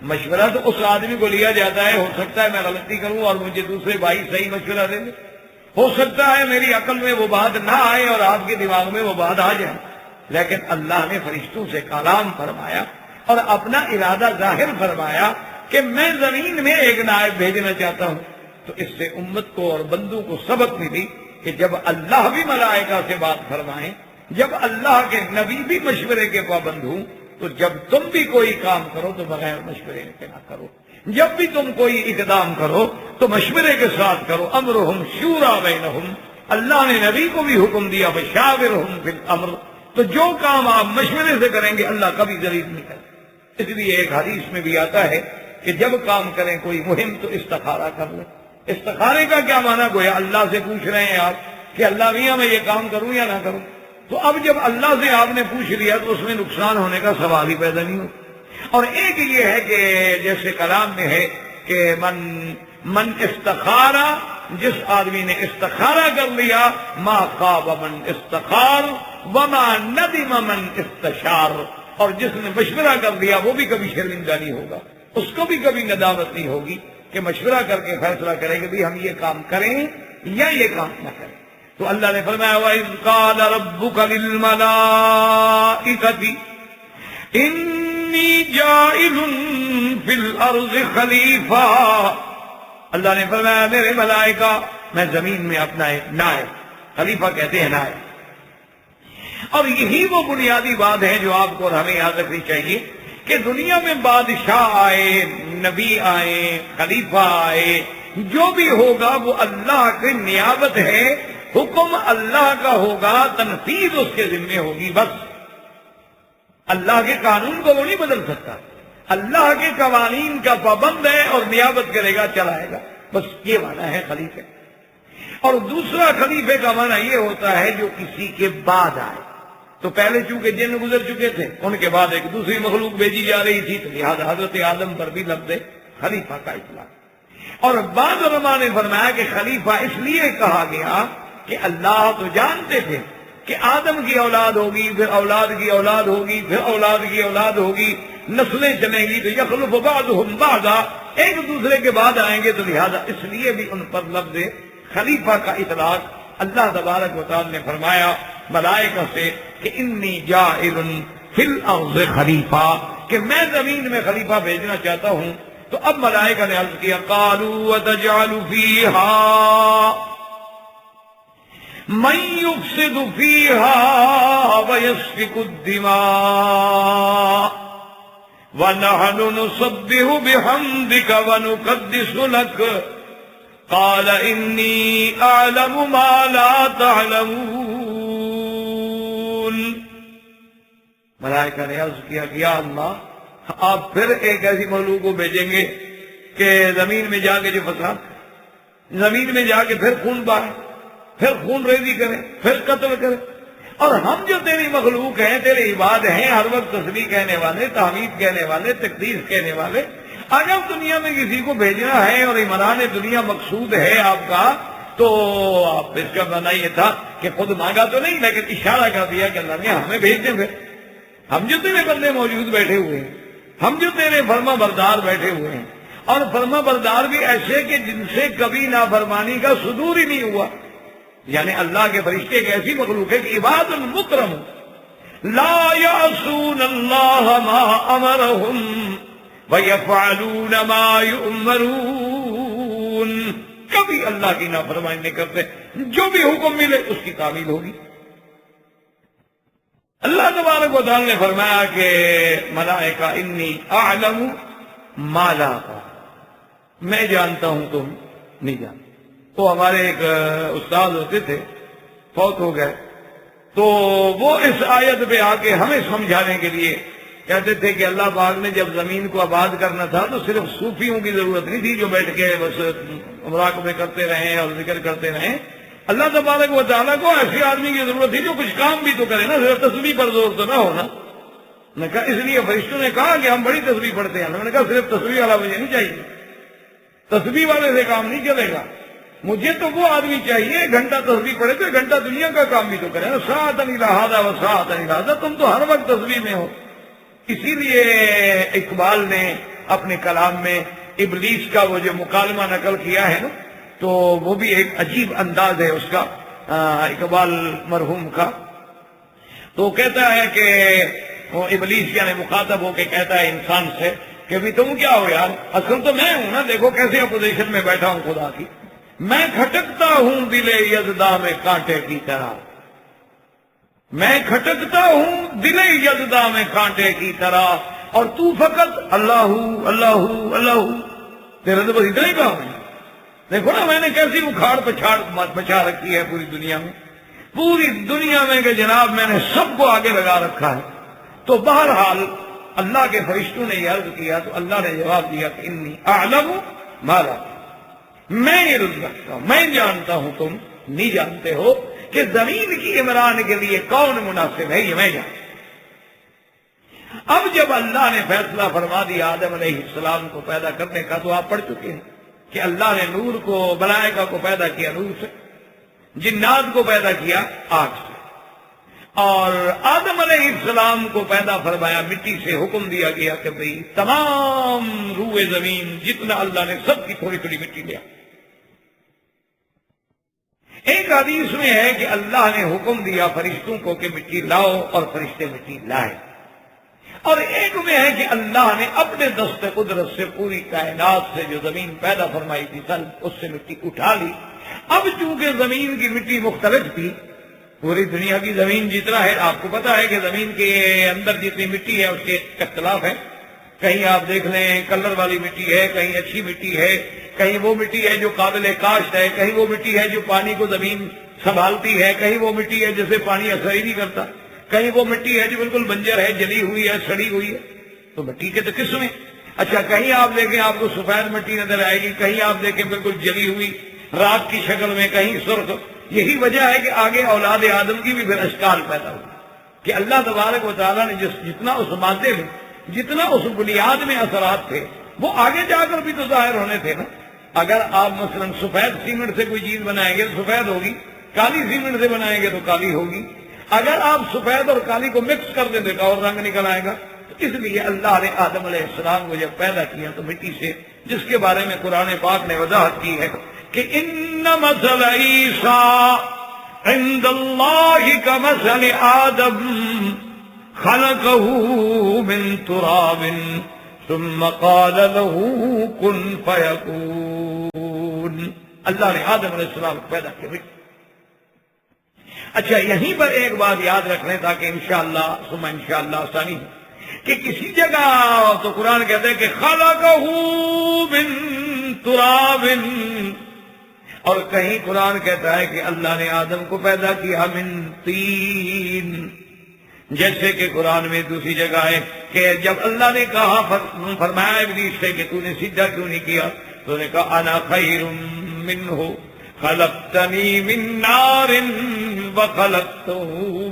مشورہ تو اس آدمی کو لیا جاتا ہے، ہو سکتا ہے میں غلطی کروں اور مجھے دوسرے بھائی صحیح مشورہ دیں گے، ہو سکتا ہے میری عقل میں وہ بات نہ آئے اور آپ کے دماغ میں وہ بات آ جائے، لیکن اللہ نے فرشتوں سے کلام فرمایا اور اپنا ارادہ ظاہر فرمایا کہ میں زمین میں ایک نائب بھیجنا چاہتا ہوں۔ تو اس سے امت کو اور بندوں کو سبق ملی کہ جب اللہ بھی ملائکہ سے بات فرمائیں، جب اللہ کے نبی بھی مشورے کے پابند ہوں، تو جب تم بھی کوئی کام کرو تو بغیر مشورے کے نہ کرو، جب بھی تم کوئی اقدام کرو تو مشورے کے ساتھ کرو۔ امرہم شورا بینہم، اللہ نے نبی کو بھی حکم دیا فشاورہم فی الامر، تو جو کام آپ مشورے سے کریں گے اللہ کبھی ذلیل نہیں کرے۔ اس لیے ایک حدیث میں بھی آتا ہے کہ جب کام کریں کوئی مہم تو استخارہ کر لیں۔ استخارے کا کیا معنی؟ گویا اللہ سے پوچھ رہے ہیں آپ کہ اللہ میاں میں یہ کام کروں یا نہ کروں۔ تو اب جب اللہ سے آپ نے پوچھ لیا تو اس میں نقصان ہونے کا سوال ہی پیدا نہیں ہوتا۔ اور ایک یہ ہے کہ جیسے کلام میں ہے کہ من استخارہ، جس آدمی نے استخارہ کر لیا، ما خاب من استخار وما ندم من استشار، اور جس نے مشورہ کر لیا وہ بھی کبھی شرمندہ نہیں ہوگا، اس کو بھی کبھی ندامت نہیں ہوگی کہ مشورہ کر کے فیصلہ کریں کہ بھی ہم یہ کام کریں یا یہ کام نہ کریں۔ تو اللہ نے فرمایا وَإِذْ قَالَ رَبُّكَ لِلْمَلَائِكَةِ إِنِّي جَاعِلٌ فِي الْأَرْضِ خَلِيفَةً، اللہ نے فرمایا میرے ملائکہ میں زمین میں اپنا ایک نائب، خلیفہ کہتے ہیں نائب۔ اور یہی وہ بنیادی بات ہے جو آپ کو اور ہمیں یاد رکھنی چاہیے کہ دنیا میں بادشاہ آئے، نبی آئے، خلیفہ آئے، جو بھی ہوگا وہ اللہ کی نیابت ہے، حکم اللہ کا ہوگا، تنفیذ اس کے ذمہ ہوگی، بس اللہ کے قانون کو وہ نہیں بدل سکتا، اللہ کے قوانین کا پابند ہے اور نیابت کرے گا، چلائے گا، بس یہ معنی ہے خلیفے۔ اور دوسرا خلیفے کا معنی یہ ہوتا ہے جو کسی کے بعد آئے۔ تو پہلے چونکہ جن گزر چکے تھے، ان کے بعد ایک دوسری مخلوق بھیجی جا رہی تھی، تو لہٰذا حضرت آدم پر بھی لفظ خلیفہ کا اطلاق۔ اور بعض علماء نے فرمایا کہ خلیفہ اس لیے کہا گیا کہ اللہ تو جانتے تھے کہ آدم کی اولاد ہوگی، پھر اولاد کی اولاد ہوگی، پھر اولاد کی اولاد ہوگی، نسلیں چلیں گی، تو یخلف بعضهم بعضا، ایک دوسرے کے بعد آئیں گے، تو لہذا اس لیے بھی ان پر لفظ خلیفہ کا اطلاق اللہ تبارک و تعالی نے فرمایا ملائکہ سے کہ انی جاعل فی الارض خلیفہ، کہ میں زمین میں خلیفہ بھیجنا چاہتا ہوں۔ تو اب ملائکہ نے عرض کیا قالوا وتجعل فیہا من یفسد فیہا ویسفک الدماء ونحن نسبح بحمدک ونقدس لک قال انی اعلم ما لا تعلمون۔ ملائکہ نے عرض کیا کہ یا اللہ آپ پھر ایک ایسی مخلوق کو بھیجیں گے کہ زمین میں جا کے جو فساد، زمین میں جا کے پھر خون بہائے، پھر خون ریزی کرے، پھر قتل کرے، اور ہم جو تیری مخلوق ہیں، تیرے عباد ہیں، ہر وقت تسبیح کہنے والے، تحمید کہنے والے، تقدیس کہنے والے، اگر دنیا میں کسی کو بھیجنا ہے اور عمران دنیا مقصود ہے آپ کا، تو آپ اس کا معنی یہ تھا کہ خود مانگا تو نہیں، لیکن اشارہ کر دیا کہ اللہ نے ہمیں بھیج دیں، پھر ہم جو تیرے بندے موجود بیٹھے ہوئے ہیں، ہم جو تیرے فرما بردار بیٹھے ہوئے ہیں، اور فرما بردار بھی ایسے کہ جن سے کبھی نافرمانی کا صدور ہی نہیں ہوا، یعنی اللہ کے فرشتے ایک ایسی مخلوق ہے کہ عباد المکرم لا یعصون اللہ ما امرہم وَيَفْعَلُونَ مَا يُؤْمَرُونَ، کبھی اللہ کی نافرمانی نہیں کرتے، جو بھی حکم ملے اس کی تعمیل ہوگی۔ اللہ تبارک و تعالی نے فرمایا کہ ملائکہ انی اعلم ما لا تعلمون، میں جانتا ہوں تم نہیں جانتے۔ تو ہمارے ایک استاد ہوتے تھے، فوت ہو گئے، تو وہ اس آیت پہ آ کے ہمیں سمجھانے کے لیے کہتے تھے کہ اللہ پاک نے جب زمین کو آباد کرنا تھا تو صرف صوفیوں کی ضرورت نہیں تھی جو بیٹھ کے بس مراقبے کرتے رہیں اور ذکر کرتے رہیں. اللہ تبارک و تعالیٰ کو ایسے آدمی کی ضرورت تھی جو کچھ کام بھی تو کرے نا, صرف تسبیح پر زور تو نہ ہونا. نے کہا اس لیے فرشتوں نے کہا کہ ہم بڑی تسبیح پڑھتے ہیں. انہوں نے کہا صرف تسبیح والا مجھے نہیں چاہیے, تسبیح والے سے کام نہیں چلے گا, مجھے تو وہ آدمی چاہیے گھنٹہ تسبیح پڑھے تو گھنٹہ دنیا کا کام بھی تو کرے نا. ساعتن الی ھذا و ساعتن الی ھذا, تم تو ہر وقت تسبیح میں ہو. اسی لیے اقبال نے اپنے کلام میں ابلیس کا وہ جو مکالمہ نقل کیا ہے نا, تو وہ بھی ایک عجیب انداز ہے اس کا, اقبال مرحوم کا. تو کہتا ہے کہ وہ ابلیس یعنی مخاطب ہو کے کہتا ہے انسان سے کہ بھی تم کیا ہو یار, اصل تو میں ہوں نا, دیکھو کیسے اپوزیشن میں بیٹھا ہوں خدا کی. میں کھٹکتا ہوں دل یزداں میں کانٹے کی طرح, میں کھٹکتا ہوں دل یزداں میں کانٹے کی طرح, اور تو فقط اللہ اللہ اللہ, تیرا تو بس اتنا ہی کام ہے. دیکھو نا میں نے کیسی اکھاڑ پچھاڑ بچا رکھی ہے پوری دنیا میں, پوری دنیا میں کہ جناب میں نے سب کو آگے لگا رکھا ہے. تو بہرحال اللہ کے فرشتوں نے یہ عرض کیا تو اللہ نے جواب دیا کہ انی اعلم ما لا, میں یہ علم رکھتا ہوں, میں جانتا ہوں تم نہیں جانتے ہو کہ زمین کی عمران کے لیے کون مناسب ہے, یہ میں جانتا. اب جب اللہ نے فیصلہ فرما دیا آدم علیہ السلام کو پیدا کرنے کا, تو آپ پڑھ چکے ہیں کہ اللہ نے نور کو, ملائکہ کو پیدا کیا نور سے, جنات کو پیدا کیا آگ سے, اور آدم علیہ السلام کو پیدا فرمایا مٹی سے. حکم دیا گیا کہ بھئی تمام روئے زمین جتنا اللہ نے سب کی تھوڑی تھوڑی مٹی لیا. ایک حدیث میں ہے کہ اللہ نے حکم دیا فرشتوں کو کہ مٹی لاؤ, اور فرشتے مٹی لائے. اور ایک میں ہے کہ اللہ نے اپنے دست قدرت سے پوری کائنات سے جو زمین پیدا فرمائی تھی کل, اس سے مٹی اٹھا لی. اب چونکہ زمین کی مٹی مختلف تھی, پوری دنیا کی زمین جتنا ہے, آپ کو پتا ہے کہ زمین کے اندر جتنی مٹی ہے اس کے اختلاف ہے. کہیں آپ دیکھ لیں کلر والی مٹی ہے, کہیں اچھی مٹی ہے, کہیں وہ مٹی ہے جو قابل کاشت ہے, کہیں وہ مٹی ہے جو پانی کو زمین سنبھالتی ہے, کہیں وہ مٹی ہے جسے پانی اثر ہی نہیں کرتا, کہیں وہ مٹی ہے جو بالکل بنجر ہے, جلی ہوئی ہے, سڑی ہوئی ہے. تو مٹی کے تو قسمیں. اچھا کہیں آپ دیکھیں آپ کو سفید مٹی نظر آئے گی, کہیں آپ دیکھیں بالکل جلی ہوئی رات کی شکل میں, کہیں سرخ. یہی وجہ ہے کہ آگے اولاد آدم کی بھی پھر اشکال پیدا ہوئی کہ اللہ تبارک و تعالیٰ نے جتنا اس مادے میں, جتنا اس بنیاد میں اثرات تھے, وہ آگے جا کر بھی تو ظاہر ہونے تھے نا. اگر آپ مثلا سفید سیمنٹ سے کوئی چیز بنائیں گے تو سفید ہوگی, کالی سیمنٹ سے بنائیں گے تو کالی ہوگی. اگر آپ سفید اور کالی کو مکس کر دیں تو اور رنگ نکل آئے گا. تو اس لیے اللہ نے آدم علیہ السلام کو جب پیدا کیا تو مٹی سے, جس کے بارے میں قرآن پاک نے وضاحت کی ہے کہ ان مثل عیسیٰ عند اللہ کمثل آدم خلقہ من تراب ثم قال له کن فیکون. اللہ نے آدم علیہ السلام کو پیدا کیا. اچھا یہیں پر ایک بات یاد رکھ لیں تاکہ انشاءاللہ ثم انشاءاللہ آسانی ہو, کہ کسی جگہ تو قرآن کہتے ہیں کہ خلقہ من تراب, اور کہیں قرآن کہتا ہے کہ اللہ نے آدم کو پیدا کیا من طین. جیسے کہ قرآن میں دوسری جگہ ہے کہ جب اللہ نے کہا فرمایا ابلیس سے کہ تو نے سجدہ کیوں نہیں کیا, تو نے کہا انا خیر منہ خلقتنی من نار وخلقتہ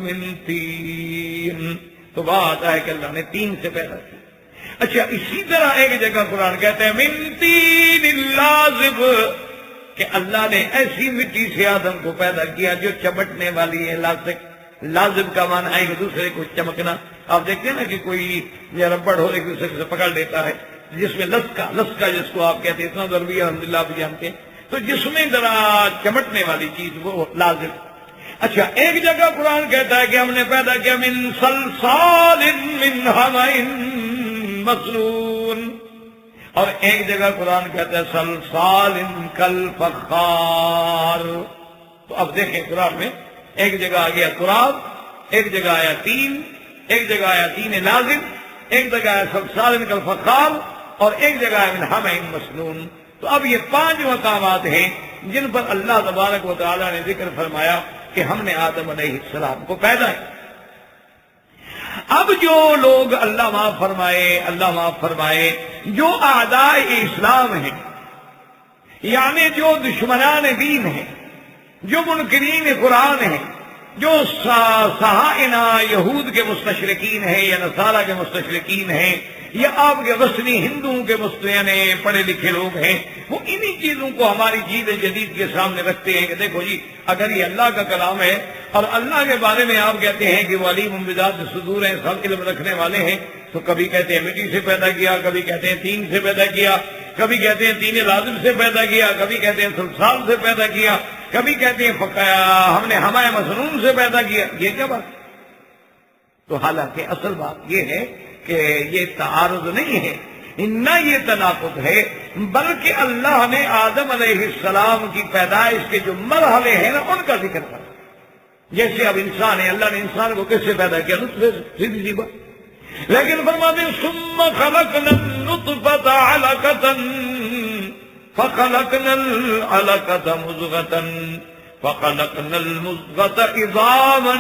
من طین. تو بات ہے کہ اللہ نے تین سے پیدا کیا. اچھا اسی طرح ایک جگہ قرآن کہتے ہیں من طین لازب, کہ اللہ نے ایسی مٹی سے آدم کو پیدا کیا جو چمٹنے والی ہے. لازب کا معنی ہے ایک دوسرے کو چمکنا. آپ دیکھتے ہیں نا کہ کوئی یہ ربڑ ہو ایک دوسرے سے پکڑ لیتا ہے, جس میں لسکا جس کو آپ کہتے ہیں, اتنا ضروری الحمدللہ آپ جانتے ہیں. تو جس میں ذرا چمٹنے والی چیز وہ لازب. اچھا ایک جگہ قرآن کہتا ہے کہ ہم نے پیدا کیا من صلصال من حمإ مسنون, اور ایک جگہ قرآن کہتا ہے صلصال کالفخار. تو اب دیکھیں قرآن میں ایک جگہ آ گیا تراب, ایک جگہ آیا تین, ایک جگہ آیا تین لازم, ایک جگہ آیا صلصال کالفخار, اور ایک جگہ آیا من حمإ مسنون. تو اب یہ 5 مقامات ہیں جن پر اللہ تبارک و تعالیٰ نے ذکر فرمایا کہ ہم نے آدم علیہ السلام کو پیدا کیا۔ اب جو لوگ اللہ معاف فرمائے جو اعداء اسلام ہیں، یعنی جو دشمنان دین ہیں، جو منکرین قرآن ہیں، جو صہائنہ یہود کے مستشرقین ہیں یا نصارہ کے مستشرقین ہیں، یا آپ کے وسطی ہندوؤں کے یعنی پڑھے لکھے لوگ ہیں، وہ انہی چیزوں کو ہماری جید جدید کے سامنے رکھتے ہیں کہ دیکھو جی اگر یہ اللہ کا کلام ہے اور اللہ کے بارے میں آپ کہتے ہیں کہ وہ علیم بذات الصدور ہیں، سب علم رکھنے والے ہیں، تو کبھی کہتے ہیں مٹی سے پیدا کیا، کبھی کہتے ہیں تین سے پیدا کیا، کبھی کہتے ہیں تین لازم سے پیدا کیا، کبھی کہتے ہیں سلسال سے پیدا کیا، کبھی کہتے ہیں ہم نے ہمائے مسنون سے پیدا کیا۔ یہ کیا بات؟ تو حالانکہ اصل بات یہ ہے کہ یہ تعارض نہیں ہے، نہ یہ تناقض ہے، بلکہ اللہ نے آدم علیہ السلام کی پیدائش کے جو مرحلے ہیں نا ان کا ذکر کرا۔ جیسے اب انسان ہے، اللہ نے انسان کو کس سے پیدا کیا؟ نطفے سے، سیدھی سی بات۔ لیکن فرماتے ہیں ثم خلقنا النطفة علقة فخلقنا العلقة مضغة فخلقنا المضغة عظاما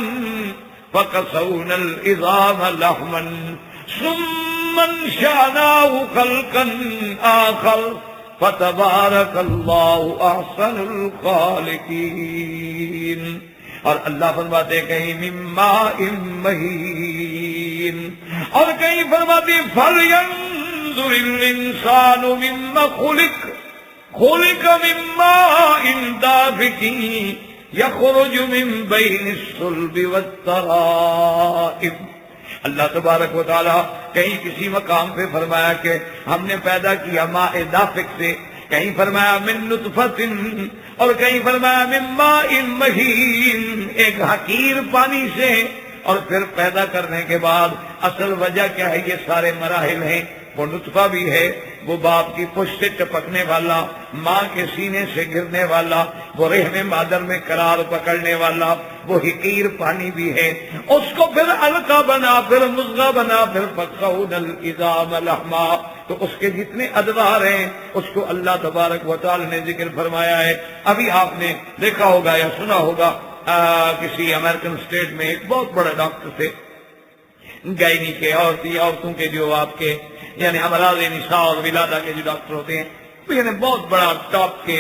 فكسونا العظام لحما ثم انشأناه خلقا آخر فتبارك الله أحسن الخالقين۔ اور اللہ فرماتے ہیں کہیں من ماء مہین، اور کہیں فرماتے ہیں فَلْيَنظُرِ الْإِنسَانُ مِمَّا خُلِقَ مِن مَّاءٍ دَافِقٍ يَخْرُجُ مِن بَيْنِ الصُّلْبِ وَالتَّرَائِبِ۔ اللہ تبارک و تعالی کہیں کسی مقام پہ فرمایا کہ ہم نے پیدا کیا ماء دافق سے، کہیں فرمایا من نطفت، اور کہیں فرمایا من ماء مہین، ایک حقیر پانی سے۔ اور پھر پیدا کرنے کے بعد اصل وجہ کیا ہے؟ یہ سارے مراحل ہیں۔ وہ نطفہ بھی ہے، وہ باپ کی پشت سے ٹپکنے والا، ماں کے سینے سے گرنے والا، وہ رحم مادر میں قرار پکڑنے والا، وہ حقیر پانی بھی ہے۔ اس کو پھر علقہ بنا، پھر مضغہ بنا، پھر فکسونا العظام لحما۔ تو اس کے جتنے ادوار ہیں اس کو اللہ تبارک و تعالی نے ذکر فرمایا ہے۔ ابھی آپ نے دیکھا ہوگا یا سنا ہوگا کسی امریکن اسٹیٹ میں ایک بہت بڑے ڈاکٹر تھے، گائنی کے عورتوں کے جو آپ کے یعنی امراض نساء اور ولادہ کے جو ڈاکٹر ہوتے ہیں، یعنی بہت بڑا ٹاپ کے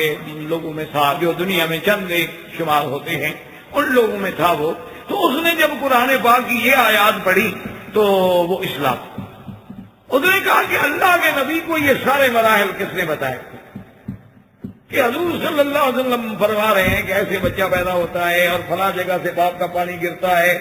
لوگوں میں تھا، جو دنیا میں چند ایک شمار ہوتے ہیں، ان لوگوں میں تھا وہ۔ تو اس نے جب قرآن پاک کی یہ آیات پڑھی تو وہ اسلام، اس نے کہا کہ اللہ کے نبی کو یہ سارے مراحل کس نے بتائے کہ حضور صلی اللہ علیہ وسلم فرما رہے ہیں کہ ایسے بچہ پیدا ہوتا ہے اور فلاں جگہ سے باپ کا پانی گرتا ہے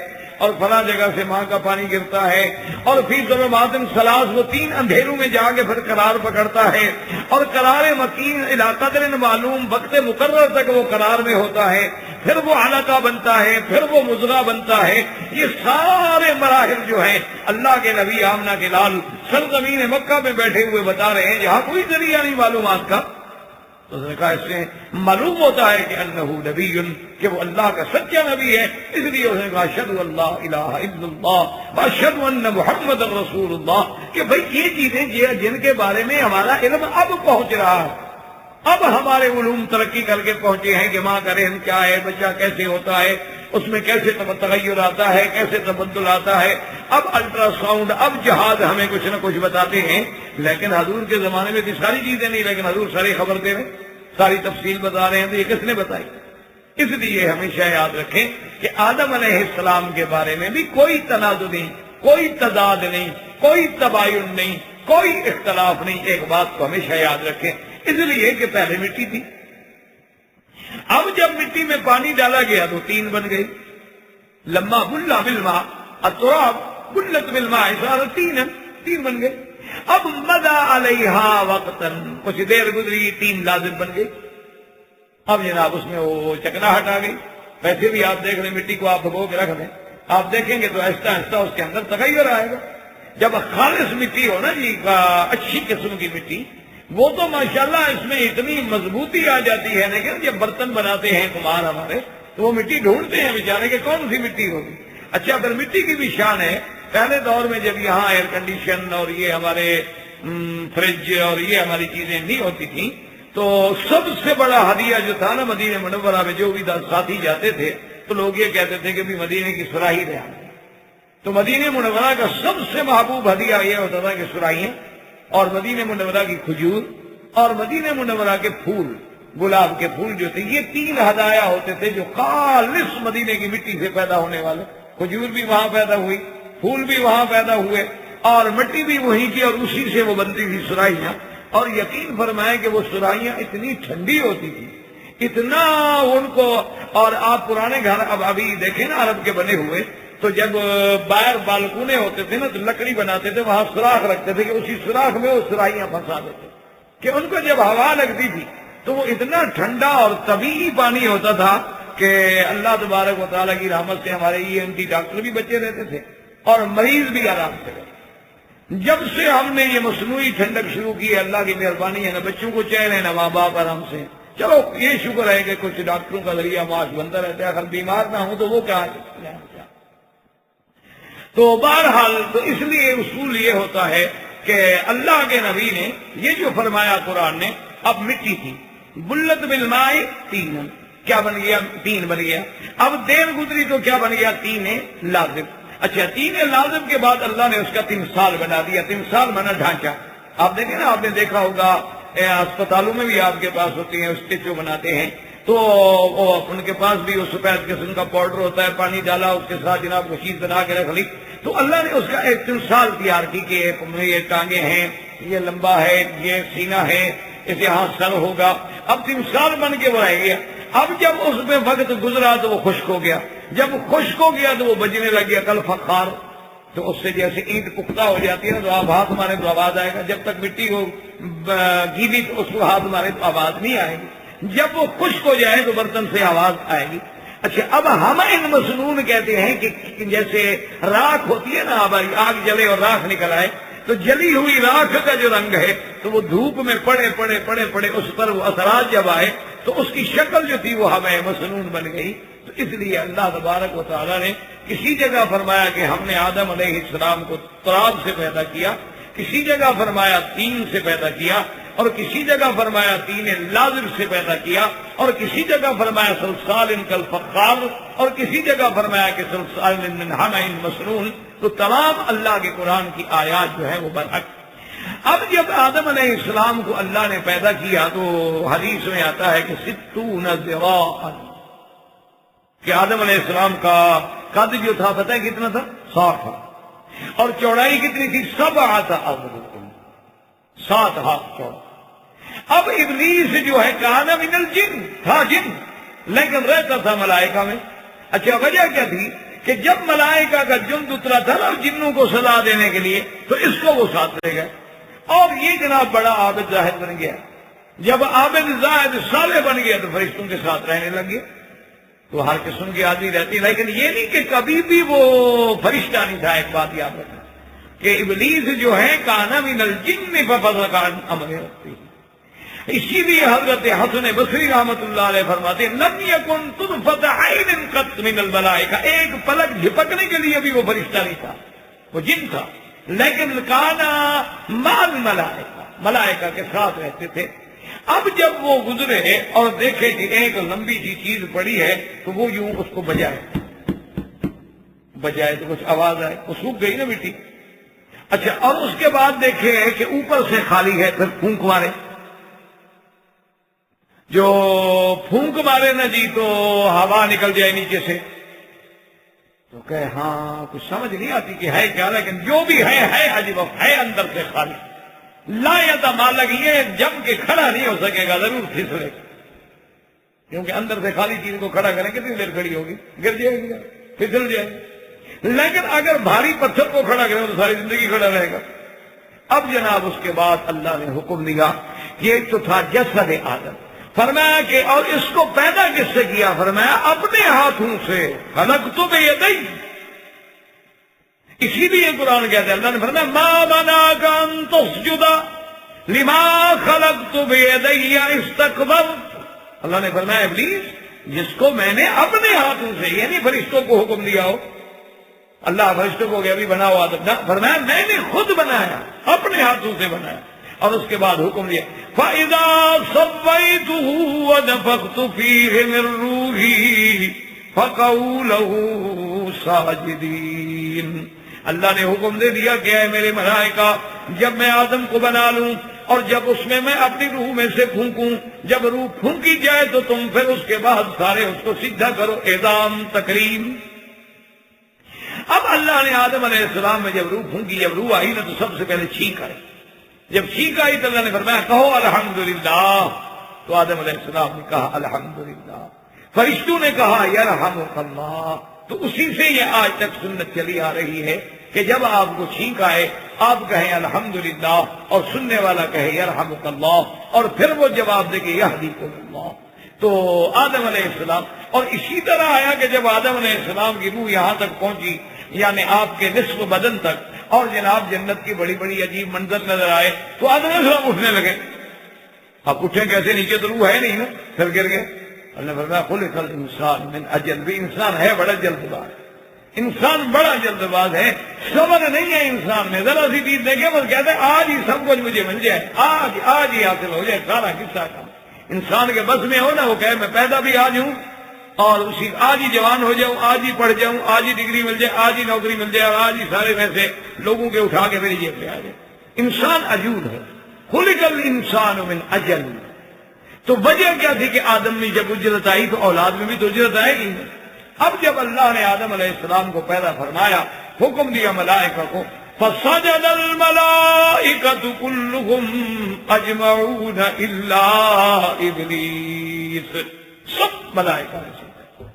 اور فلاں جگہ سے ماں کا پانی گرتا ہے، اور فی ظلمات ثلاث، وہ تین اندھیروں میں جا کے پھر قرار پکڑتا ہے، اور قرار مکین الی قدر معلوم وقت مقرر تک وہ قرار میں ہوتا ہے، پھر وہ علقہ بنتا ہے، پھر وہ مضغہ بنتا ہے۔ یہ سارے مراحل جو ہیں اللہ کے نبی آمنہ کے لال سرزمین مکہ میں بیٹھے ہوئے بتا رہے ہیں، جہاں کوئی ذریعہ نہیں معلومات کا۔ تو اس نے کہا اس سے معلوم ہوتا ہے کہ انہ نبی، کہ وہ اللہ کا سچا نبی ہے۔ اس لیے اس نے کہا اشہد ان لا الہ الا اللہ واشہد ان محمد رسول اللہ، کہ بھئی یہ چیزیں جن کے بارے میں ہمارا علم اب پہنچ رہا ہے، اب ہمارے علوم ترقی کر کے پہنچے ہیں کہ ماں کا رحم کیا ہے، بچہ کیسے ہوتا ہے، اس میں کیسے تغیر آتا ہے، کیسے تبدل آتا ہے، اب الٹرا ساؤنڈ، اب جہاز ہمیں کچھ نہ کچھ بتاتے ہیں۔ لیکن حضور کے زمانے میں تو ساری چیزیں نہیں، لیکن حضور ساری خبر دے رہے ہیں، ساری تفصیل بتا رہے ہیں، تو یہ کس نے بتائی؟ اس لیے ہمیشہ یاد رکھیں کہ آدم علیہ السلام کے بارے میں بھی کوئی تنازع نہیں، کوئی تضاد نہیں، کوئی تباین نہیں، کوئی اختلاف نہیں۔ ایک بات کو ہمیشہ یاد رکھیں، اس لیے کہ پہلے مٹی تھی، اب جب مٹی میں پانی ڈالا گیا تو تین بن گئی، لما بلا بالماء التراب بلت بالماء، صارت تین بن گئے۔ اب مدى علیہا وقتاً، کچھ دیر گزری، تین لازم بن گئی۔ اب جناب اس میں وہ چکناہٹ آ گئی۔ ویسے بھی آپ دیکھ رہے مٹی کو آپ بھگو کے رکھ دیں، آپ دیکھیں گے تو آہستہ آہستہ اس کے اندر تغیر آئے گا۔ جب خالص مٹی ہو نا جی، اچھی قسم کی مٹی، وہ تو ماشاءاللہ اس میں اتنی مضبوطی آ جاتی ہے، لیکن جب برتن بناتے ہیں کمار ہمارے تو وہ مٹی ڈھونڈتے ہیں بیچارے کہ کون سی مٹی ہوگی۔ اچھا، پھر مٹی کی بھی شان ہے۔ پہلے دور میں جب یہاں ایئر کنڈیشن اور یہ ہمارے فریج اور یہ ہماری چیزیں نہیں ہوتی تھیں، تو سب سے بڑا ہدیہ جو تھا نا مدینہ منورہ میں جو بھی ساتھی جاتے تھے، تو لوگ یہ کہتے تھے کہ بھی مدینے کی سراہی لے آئیں، تو مدینہ منورہ کا سب سے محبوب ہدیہ یہ ہوتا تھا کہ سرائیاں، اور مدینہ منورہ کی کھجور، اور مدینہ منورہ کے پھول، گلاب کے پھول جو تھے، یہ 3 ہدایا ہوتے تھے جو خالص مدینے کی مٹی سے پیدا ہونے والے۔ کھجور بھی وہاں پیدا ہوئی، پھول بھی وہاں پیدا ہوئے، اور مٹی بھی وہی کی، اور اسی سے وہ بنتی تھی سرائیاں۔ اور یقین فرمائیں کہ وہ سرائیاں اتنی ٹھنڈی ہوتی تھی، اتنا ان کو، اور آپ پرانے گھر اب ابھی دیکھیں نا عرب کے بنے ہوئے، تو جب باہر بالکونے ہوتے تھے نا تو لکڑی بناتے تھے، وہاں سوراخ رکھتے تھے کہ اسی سوراخ میں وہ سرائیاں پھنسا دیتے کہ ان کو جب ہوا لگتی تھی تو وہ اتنا ٹھنڈا اور طبیعی پانی ہوتا تھا کہ اللہ تبارک و تعالیٰ کی رحمت سے ہمارے ENT ڈاکٹر بھی بچے رہتے تھے اور مریض بھی آرام سے رہتے۔ جب سے ہم نے یہ مصنوعی ٹھنڈک شروع کی ہے، اللہ کی مہربانی ہے، نہ بچوں کو چین ہے نہ ماں باپ آرام سے۔ چلو یہ شکر ہے کہ کچھ ڈاکٹروں کا ذریعہ معاش بنتا رہتا ہے، اگر بیمار نہ ہوں تو وہ کیا ہے۔ تو بہرحال تو اس لیے اصول یہ ہوتا ہے کہ اللہ کے نبی نے یہ جو فرمایا قرآن نے، اب مٹی تھی، بلت بالماء تین، کیا بن گیا؟ 3 بن گیا۔ اب دیر گزری تو کیا بن گیا؟ 3 لازم۔ اچھا 3 لازم کے بعد اللہ نے اس کا تمثال بنا دیا۔ تمثال بنا ڈھانچہ۔ آپ دیکھیں نا، آپ نے دیکھا ہوگا اسپتالوں میں بھی آپ کے پاس ہوتی ہیں اسٹیچو بناتے ہیں، تو ان کے پاس بھی وہ سفید قسم کا پاؤڈر ہوتا ہے، پانی ڈالا اس کے ساتھ جناب کو چیز بنا کے رکھ لی، تو اللہ نے اس کا ایک تمثال تیار کی کہ یہ ٹانگیں ہیں، یہ لمبا ہے، یہ سینہ ہے، اس یہاں سر ہوگا۔ اب تمثال بن کے وہ رہ گیا۔ اب جب اس میں وقت گزرا تو وہ خشک ہو گیا، جب خشک ہو گیا تو وہ بجنے لگ گیا کل فخار، تو اس سے جیسے اینٹ پختہ ہو جاتی ہے نا تو آپ ہاتھ مارے تو آواز آئے گا، جب تک مٹی کو گیلی تو اس کو ہاتھ مارے تو آواز نہیں آئے گی، جب وہ خشک ہو جائے تو برتن سے آواز آئے گی۔ اچھا اب ہم ان مسنون کہتے ہیں کہ جیسے راکھ ہوتی ہے نا، آگ جلے اور راکھ نکل آئے، تو جلی ہوئی راکھ کا جو رنگ ہے تو وہ دھوپ میں پڑے اس پر وہ اثرات جب آئے تو اس کی شکل جو تھی وہ ہمیں مسنون بن گئی۔ تو اس لیے اللہ تبارک و تعالیٰ نے کسی جگہ فرمایا کہ ہم نے آدم علیہ السلام کو تراب سے پیدا کیا، کسی جگہ فرمایا 3 سے پیدا کیا، اور کسی جگہ فرمایا 3 لازم سے پیدا کیا، اور کسی جگہ فرمایا صلصال کالفخار، اور کسی جگہ فرمایا کہ صلصال من حمأ مسنون۔ تو تمام اللہ کے قرآن کی آیات جو ہے وہ برحق۔ اب جب آدم علیہ السلام کو اللہ نے پیدا کیا تو حدیث میں آتا ہے کہ 60 ذراعا، کہ آدم علیہ السلام کا قد جو تھا پتہ ہے کتنا تھا؟ 60، اور چوڑائی کتنی تھی؟ 7 اعوذ، 7 ہاتھ چوڑا۔ اب ابلیس جو ہے کان من الجن، تھا جن لیکن رہتا تھا ملائکہ میں۔ اچھا وجہ کیا تھی کہ جب ملائکہ کا جند اترا تھا نا جنوں کو سزا دینے کے لیے تو اس کو وہ ساتھ لے گئے، اور یہ جناب بڑا عابد زاہد بن گیا۔ جب عابد زاہد صالح بن گیا تو فرشتوں کے ساتھ رہنے لگ گیا۔ تو ہر قسم کی آدمی رہتی، لیکن یہ نہیں کہ کبھی بھی وہ فرشتہ نہیں تھا۔ ایک بات یاد رکھنا کہ ابلیس جو ہے کان من الجن ففسق عن امر ربہ، اسی لیے حضرت حسن بصری رحمۃ اللہ علیہ فرماتے ہیں لم یکن طرفۃ عین قط من الملائکہ، ایک پلک جھپکنے کے لیے بھی وہ فرشتہ نہیں تھا، وہ جن تھا، لیکن کان مع الملائکہ، ملائکہ کے ساتھ رہتے تھے۔ اب جب وہ گزرے اور دیکھے کہ ایک لمبی سی چیز پڑی ہے تو وہ یوں اس کو بجائے تو کچھ آواز آئے، وہ سوکھ گئی نا مٹی۔ اچھا اور اس کے بعد دیکھے کہ اوپر سے خالی ہے، پھر پھونک مارے، جو پھونک مارے نا جی تو ہوا نکل جائے نیچے سے، تو کہ ہاں کچھ سمجھ نہیں آتی کہ ہے کیا، لیکن جو بھی ہے عجیب ہے، اندر سے خالی، لا یتمالک، یہ جم کے کھڑا نہیں ہو سکے گا، ضرور پھسلے، کیونکہ اندر سے خالی چیز کو کھڑا کریں کتنی دیر کھڑی ہوگی، گر جائے گی، پھسل جائے گی۔ لیکن اگر بھاری پتھر کو کھڑا کریں تو ساری زندگی کھڑا رہے گا۔ اب جناب اس کے بعد اللہ نے حکم دیا، یہ تو تھا جسد آدم، فرمایا کہ اور اس کو پیدا کس سے کیا؟ فرمایا اپنے ہاتھوں سے، خلقت بیدی۔ اسی لیے قرآن کہتے ہیں، اللہ نے فرمایا ما منعک ان تسجد لما خلقت بیدی استکبرت۔ اللہ نے فرمایا ابلیس، جس کو میں نے اپنے ہاتھوں سے، یعنی فرشتوں کو حکم دیا ہو، اللہ فرشتوں کو کہ ابھی بناؤ آدم، فرمایا میں نے خود بنایا، اپنے ہاتھوں سے بنایا، اور اس کے بعد حکم دیا فَإِذَا سَوَّيْتُهُ وَنَفَخْتُ فِيهِ مِن رُّوحِي فقعوا له ساجدین۔ اللہ نے حکم دے دیا کہ اے میرے ملائکہ، جب میں آدم کو بنا لوں اور جب اس میں اپنی روح میں سے پھونکوں، جب روح پھونکی جائے تو تم پھر اس کے بعد سارے اس کو سجدہ کرو، اعظام تکریم۔ اب اللہ نے آدم علیہ السلام میں جب روح پھونکی، جب روح آئی نا تو سب سے پہلے چھینک آئی۔ جب چھینک آئی تو اللہ نے فرمایا کہو الحمدللہ، تو آدم علیہ السلام نے کہا الحمدللہ۔ فرشتوں نے کہا یرحمک اللہ۔ تو اسی سے یہ آج تک سنت چلی آ رہی ہے کہ جب آپ کو چھینک آئے آپ کہیں الحمدللہ، اور سننے والا کہے یرحمک اللہ، اور پھر وہ جواب دے کہ یہدیکم اللہ۔ تو آدم علیہ السلام، اور اسی طرح آیا کہ جب آدم علیہ السلام کی روح یہاں تک پہنچی، یعنی آپ کے نصف بدن تک، اور جناب جنت کی بڑی بڑی عجیب منظر نظر آئے تو آدم علیہ السلام اٹھنے لگے۔ اب اٹھیں کیسے؟ نیچے تو روح ہے نہیں نا، پھر گر گئے۔ اللہ نے فرمایا خلق الانسان من اجل، بھی انسان ہے بڑا جلد باز، انسان بڑا جلد باز ہے، صبر نہیں ہے انسان میں۔ ذرا سی چیز دیکھے بس کہتے ہیں آج ہی سب کچھ مجھے مل جائے، آج ہی حاصل ہو جائے سارا قصہ کا۔ انسان کے بس میں ہو نا، وہ کہے میں پیدا بھی آج ہوں اور اسی آج ہی جوان ہو جاؤں، آج ہی پڑھ جاؤں، آج ہی ڈگری مل جائے، آج ہی نوکری مل جائے، اور آج ہی سارے پیسے لوگوں کے اٹھا کے میری جیب پہ آ جائے۔ انسان عجول ہے، خلق الانسان من اجل۔ تو وجہ کیا تھی کہ آدم میں جب اجرت آئی تو اولاد میں بھی تو اجرت آئے گی۔ اب جب اللہ نے آدم علیہ السلام کو پیدا فرمایا، حکم دیا ملائکہ کو، فسجد الملائکۃ کلہم اجمعون الا ابلیس، سب ملائکہ نے سجدہ کیا،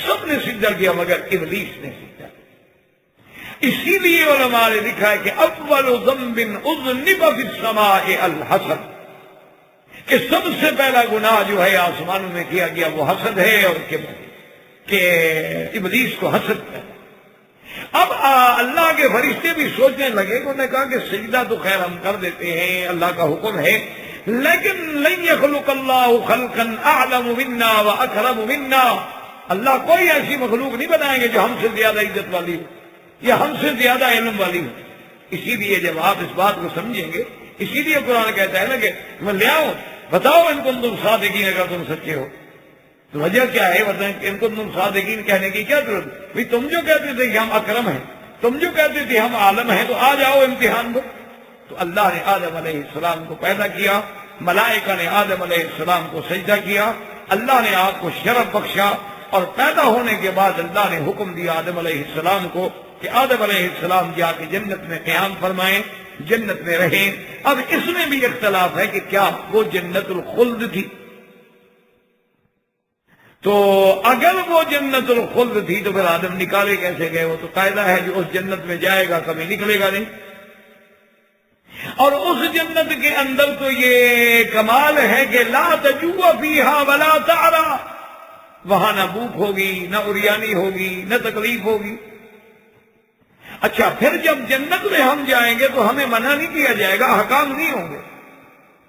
سب نے سجدہ کیا مگر ابلیس نے سجدہ کیا۔ اسی لیے علماء نے لکھا ہے کہ اول ذنب اذنب فی السماء الحسد، کہ سب سے پہلا گناہ جو ہے آسمانوں میں کیا گیا وہ حسد ہے، اور کہ ابلیس کو حسد ہے۔ اب اللہ کے فرشتے بھی سوچنے لگے، انہوں نے کہا کہ سجدہ تو خیر ہم کر دیتے ہیں، اللہ کا حکم ہے، لیکن لن یخلق اللہ خلقا اعلم منا واکرم منا، اللہ کوئی ایسی مخلوق نہیں بنائیں گے جو ہم سے زیادہ عزت والی ہو یا ہم سے زیادہ علم والی ہو۔ اسی لیے جب آپ اس بات کو سمجھیں گے، اسی لیے قرآن کہتا ہے نا کہ میں لے آؤں، بتاؤ ان کو تم صادقین، اگر تم سچے ہو تو وجہ کیا ہے؟ بتائیں کہ ان کو تم صادقین کہنے کی کیا ضرورت؟ بھئی تم جو کہتے تھے کہ ہم اکرم ہیں، تم جو کہتے تھے ہم عالم ہیں، تو آ جاؤ امتحان دو۔ تو اللہ نے آدم علیہ السلام کو پیدا کیا، ملائکہ نے آدم علیہ السلام کو سجدہ کیا، اللہ نے آپ کو شرف بخشا، اور پیدا ہونے کے بعد اللہ نے حکم دیا آدم علیہ السلام کو کہ آدم علیہ السلام جا کے جنت میں قیام فرمائیں، جنت میں رہیں۔ اب اس میں بھی اختلاف ہے کہ کیا وہ جنت الخلد تھی؟ تو اگر وہ جنت الخلد تھی تو پھر آدم نکالے کیسے گئے؟ وہ تو قاعدہ ہے جو اس جنت میں جائے گا کبھی نکلے گا نہیں، اور اس جنت کے اندر تو یہ کمال ہے کہ لا تجوع فیہا ولا تعرا، وہاں نہ بھوک ہوگی، نہ عریانی ہوگی، نہ تکلیف ہوگی۔ اچھا، پھر جب جنت میں ہم جائیں گے تو ہمیں منع نہیں کیا جائے گا، احکام نہیں ہوں گے۔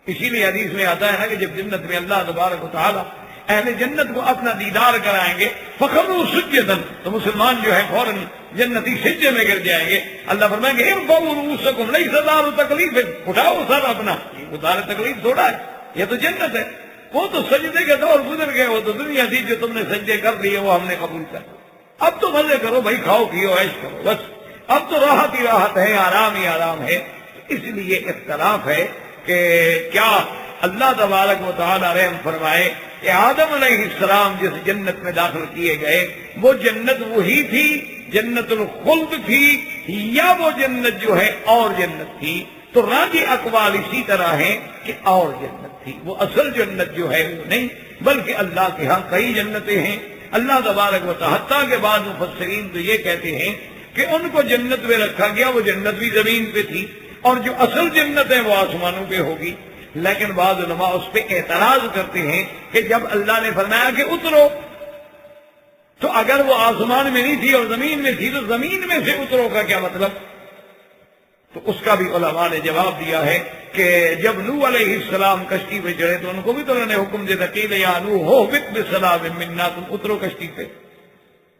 اسی لیے حدیث میں آتا ہے نا کہ جب جنت میں اللہ تبارک و تعالی اہل جنت کو اپنا دیدار کرائیں گے فخروا سجدا، تو مسلمان جو ہے فوراً جنتی سجدے میں گر جائیں گے۔ اللہ فرمائیں گے ارفعوا رؤوسکم لیس دار تکلیف، اٹھاؤ سر اپنا، یہ دار تکلیف تھوڑا ہے، یہ تو جنت ہے۔ وہ تو سجدے کے دور گزر گئے، وہ تو دنیا تھی جو تم نے سجدے کر لیے وہ ہم نے قبول کر، اب تو مزے کرو بھائی، کھاؤ پیو عیش کرو، بس اب تو راحت ہی راحت ہے، آرام ہی آرام ہے۔ اس لیے اختلاف ہے کہ کیا اللہ تبارک و تعالی رحم فرمائے کہ آدم علیہ السلام جس جنت میں داخل کیے گئے وہ جنت وہی تھی، جنت الخلد تھی، یا وہ جنت جو ہے اور جنت تھی؟ تو راجی اقوال اسی طرح ہیں کہ اور جنت تھی، وہ اصل جنت جو ہے وہ نہیں، بلکہ اللہ کے ہاں کئی جنتیں ہیں۔ اللہ تبارک و تعالی حتیٰ کے بعد مفسرین تو یہ کہتے ہیں کہ ان کو جنت میں رکھا گیا، وہ جنت بھی زمین پہ تھی، اور جو اصل جنت ہے وہ آسمانوں پہ ہوگی۔ لیکن بعض علماء اس پہ اعتراض کرتے ہیں کہ جب اللہ نے فرمایا کہ اترو، تو اگر وہ آسمان میں نہیں تھی اور زمین میں تھی تو زمین میں سے اترو کا کیا مطلب؟ تو اس کا بھی علماء نے جواب دیا ہے کہ جب نوح علیہ السلام کشتی پہ چڑھے تو ان کو بھی تو انہوں نے حکم دیا تھا کہ یا نوح اہبط بسلام منا، تم اترو کشتی پہ۔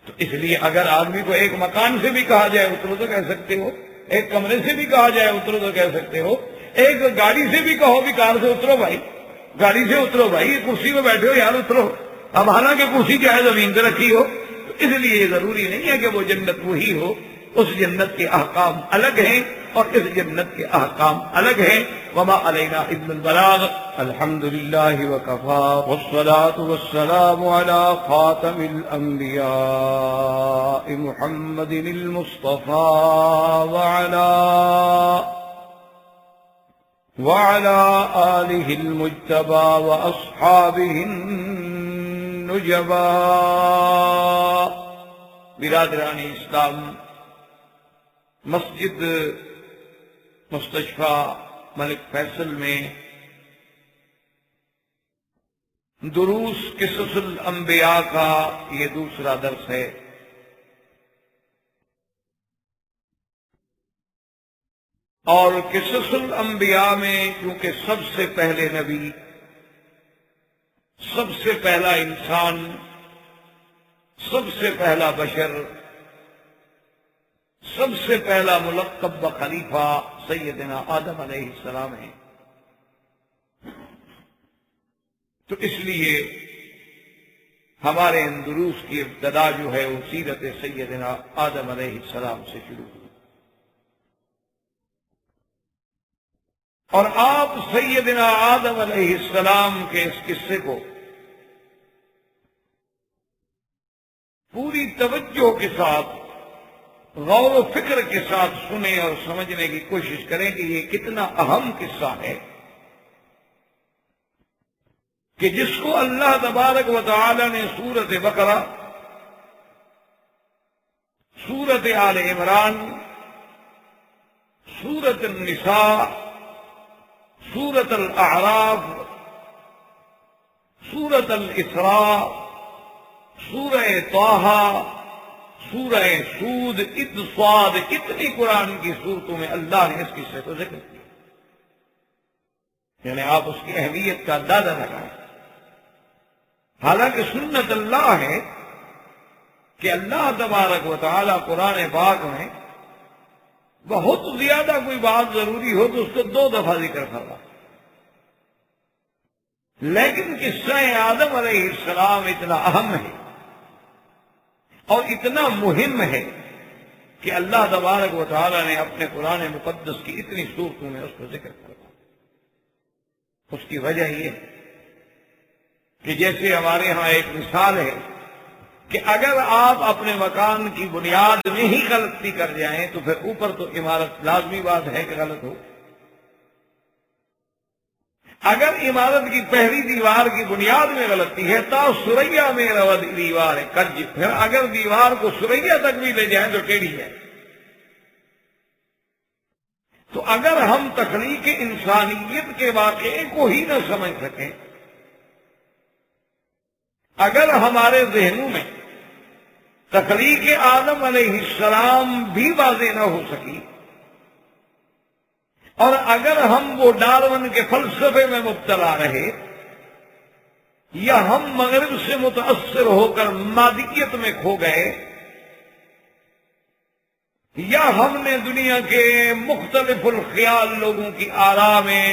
تو اس لیے اگر آدمی کو ایک مکان سے بھی کہا جائے اترو تو کہہ سکتے ہو، ایک کمرے سے بھی کہا جائے اترو تو کہہ سکتے ہو، ایک گاڑی سے بھی کہو بھی کار سے اترو بھائی، گاڑی سے اترو بھائی، کرسی پہ بیٹھے ہو یار اترو۔ اب حالانکہ کرسی جو ہے زمین پہ رکھی ہو، اس لیے ضروری نہیں ہے کہ وہ جنت وہی ہو، اس جنت کے احکام الگ ہیں اور اس جنت کے احکام الگ ہیں۔ وما علینا الا البلاغ۔ الحمد للہ وکفی والصلاة والسلام علی خاتم الانبیاء محمد المصطفى وعلى آلہ المجتبى واصحابہ النجبى۔ برادران اسلام، مسجد مستشفی ملک فیصل میں دروس قصص الانبیاء کا یہ دوسرا درس ہے۔ اور قصص الانبیاء میں کیونکہ سب سے پہلے نبی، سب سے پہلا انسان، سب سے پہلا بشر، سب سے پہلا ملقب بخلیفہ سیدنا آدم علیہ السلام ہے، تو اس لیے ہمارے ان دروس کی ابتدا جو ہے وہ سیرت سیدنا آدم علیہ السلام سے شروع ہوئی۔ اور آپ سیدنا آدم علیہ السلام کے اس قصے کو پوری توجہ کے ساتھ، غور و فکر کے ساتھ سنیں اور سمجھنے کی کوشش کریں کہ یہ کتنا اہم قصہ ہے کہ جس کو اللہ تبارک و تعالی نے سورۃ بقرہ، سورۃ آل عمران، سورۃ النساء، سورۃ الاعراف، سورۃ الاسراء، سورہ طٰہٰ، سورہ سود، صاد، اتنی قرآن کی سورتوں میں اللہ نے اس قصے کو ذکر کیا، یعنی آپ اس کی اہمیت کا اندازہ لگائیں۔ حالانکہ سنت اللہ ہے کہ اللہ تبارک و تعالی قرآن پاک میں بہت زیادہ کوئی بات ضروری ہو تو اس کو 2 دفعہ ذکر کرنا، لیکن قصہ آدم علیہ السلام اتنا اہم ہے اور اتنا مہم ہے کہ اللہ تبارک و تعالی نے اپنے قرآن مقدس کی اتنی صورتوں میں اس کو ذکر کرا۔ اس کی وجہ یہ ہے کہ جیسے ہمارے ہاں ایک مثال ہے کہ اگر آپ اپنے مکان کی بنیاد میں ہی غلطی کر جائیں تو پھر اوپر تو عمارت لازمی بات ہے کہ غلط ہو۔ اگر عمارت کی پہلی دیوار کی بنیاد میں غلطی ہے تا سریا میں رود دیوار ہے کج، پھر اگر دیوار کو سریا تک بھی لے جائیں تو ٹیڑھی ہے۔ تو اگر ہم تخلیق انسانیت کے واقعے کو ہی نہ سمجھ سکیں، اگر ہمارے ذہنوں میں تخلیق آدم علیہ السلام بھی واضح نہ ہو سکی، اور اگر ہم وہ ڈارون کے فلسفے میں مبتلا رہے، یا ہم مغرب سے متاثر ہو کر مادیت میں کھو گئے، یا ہم نے دنیا کے مختلف الخیال لوگوں کی آراء میں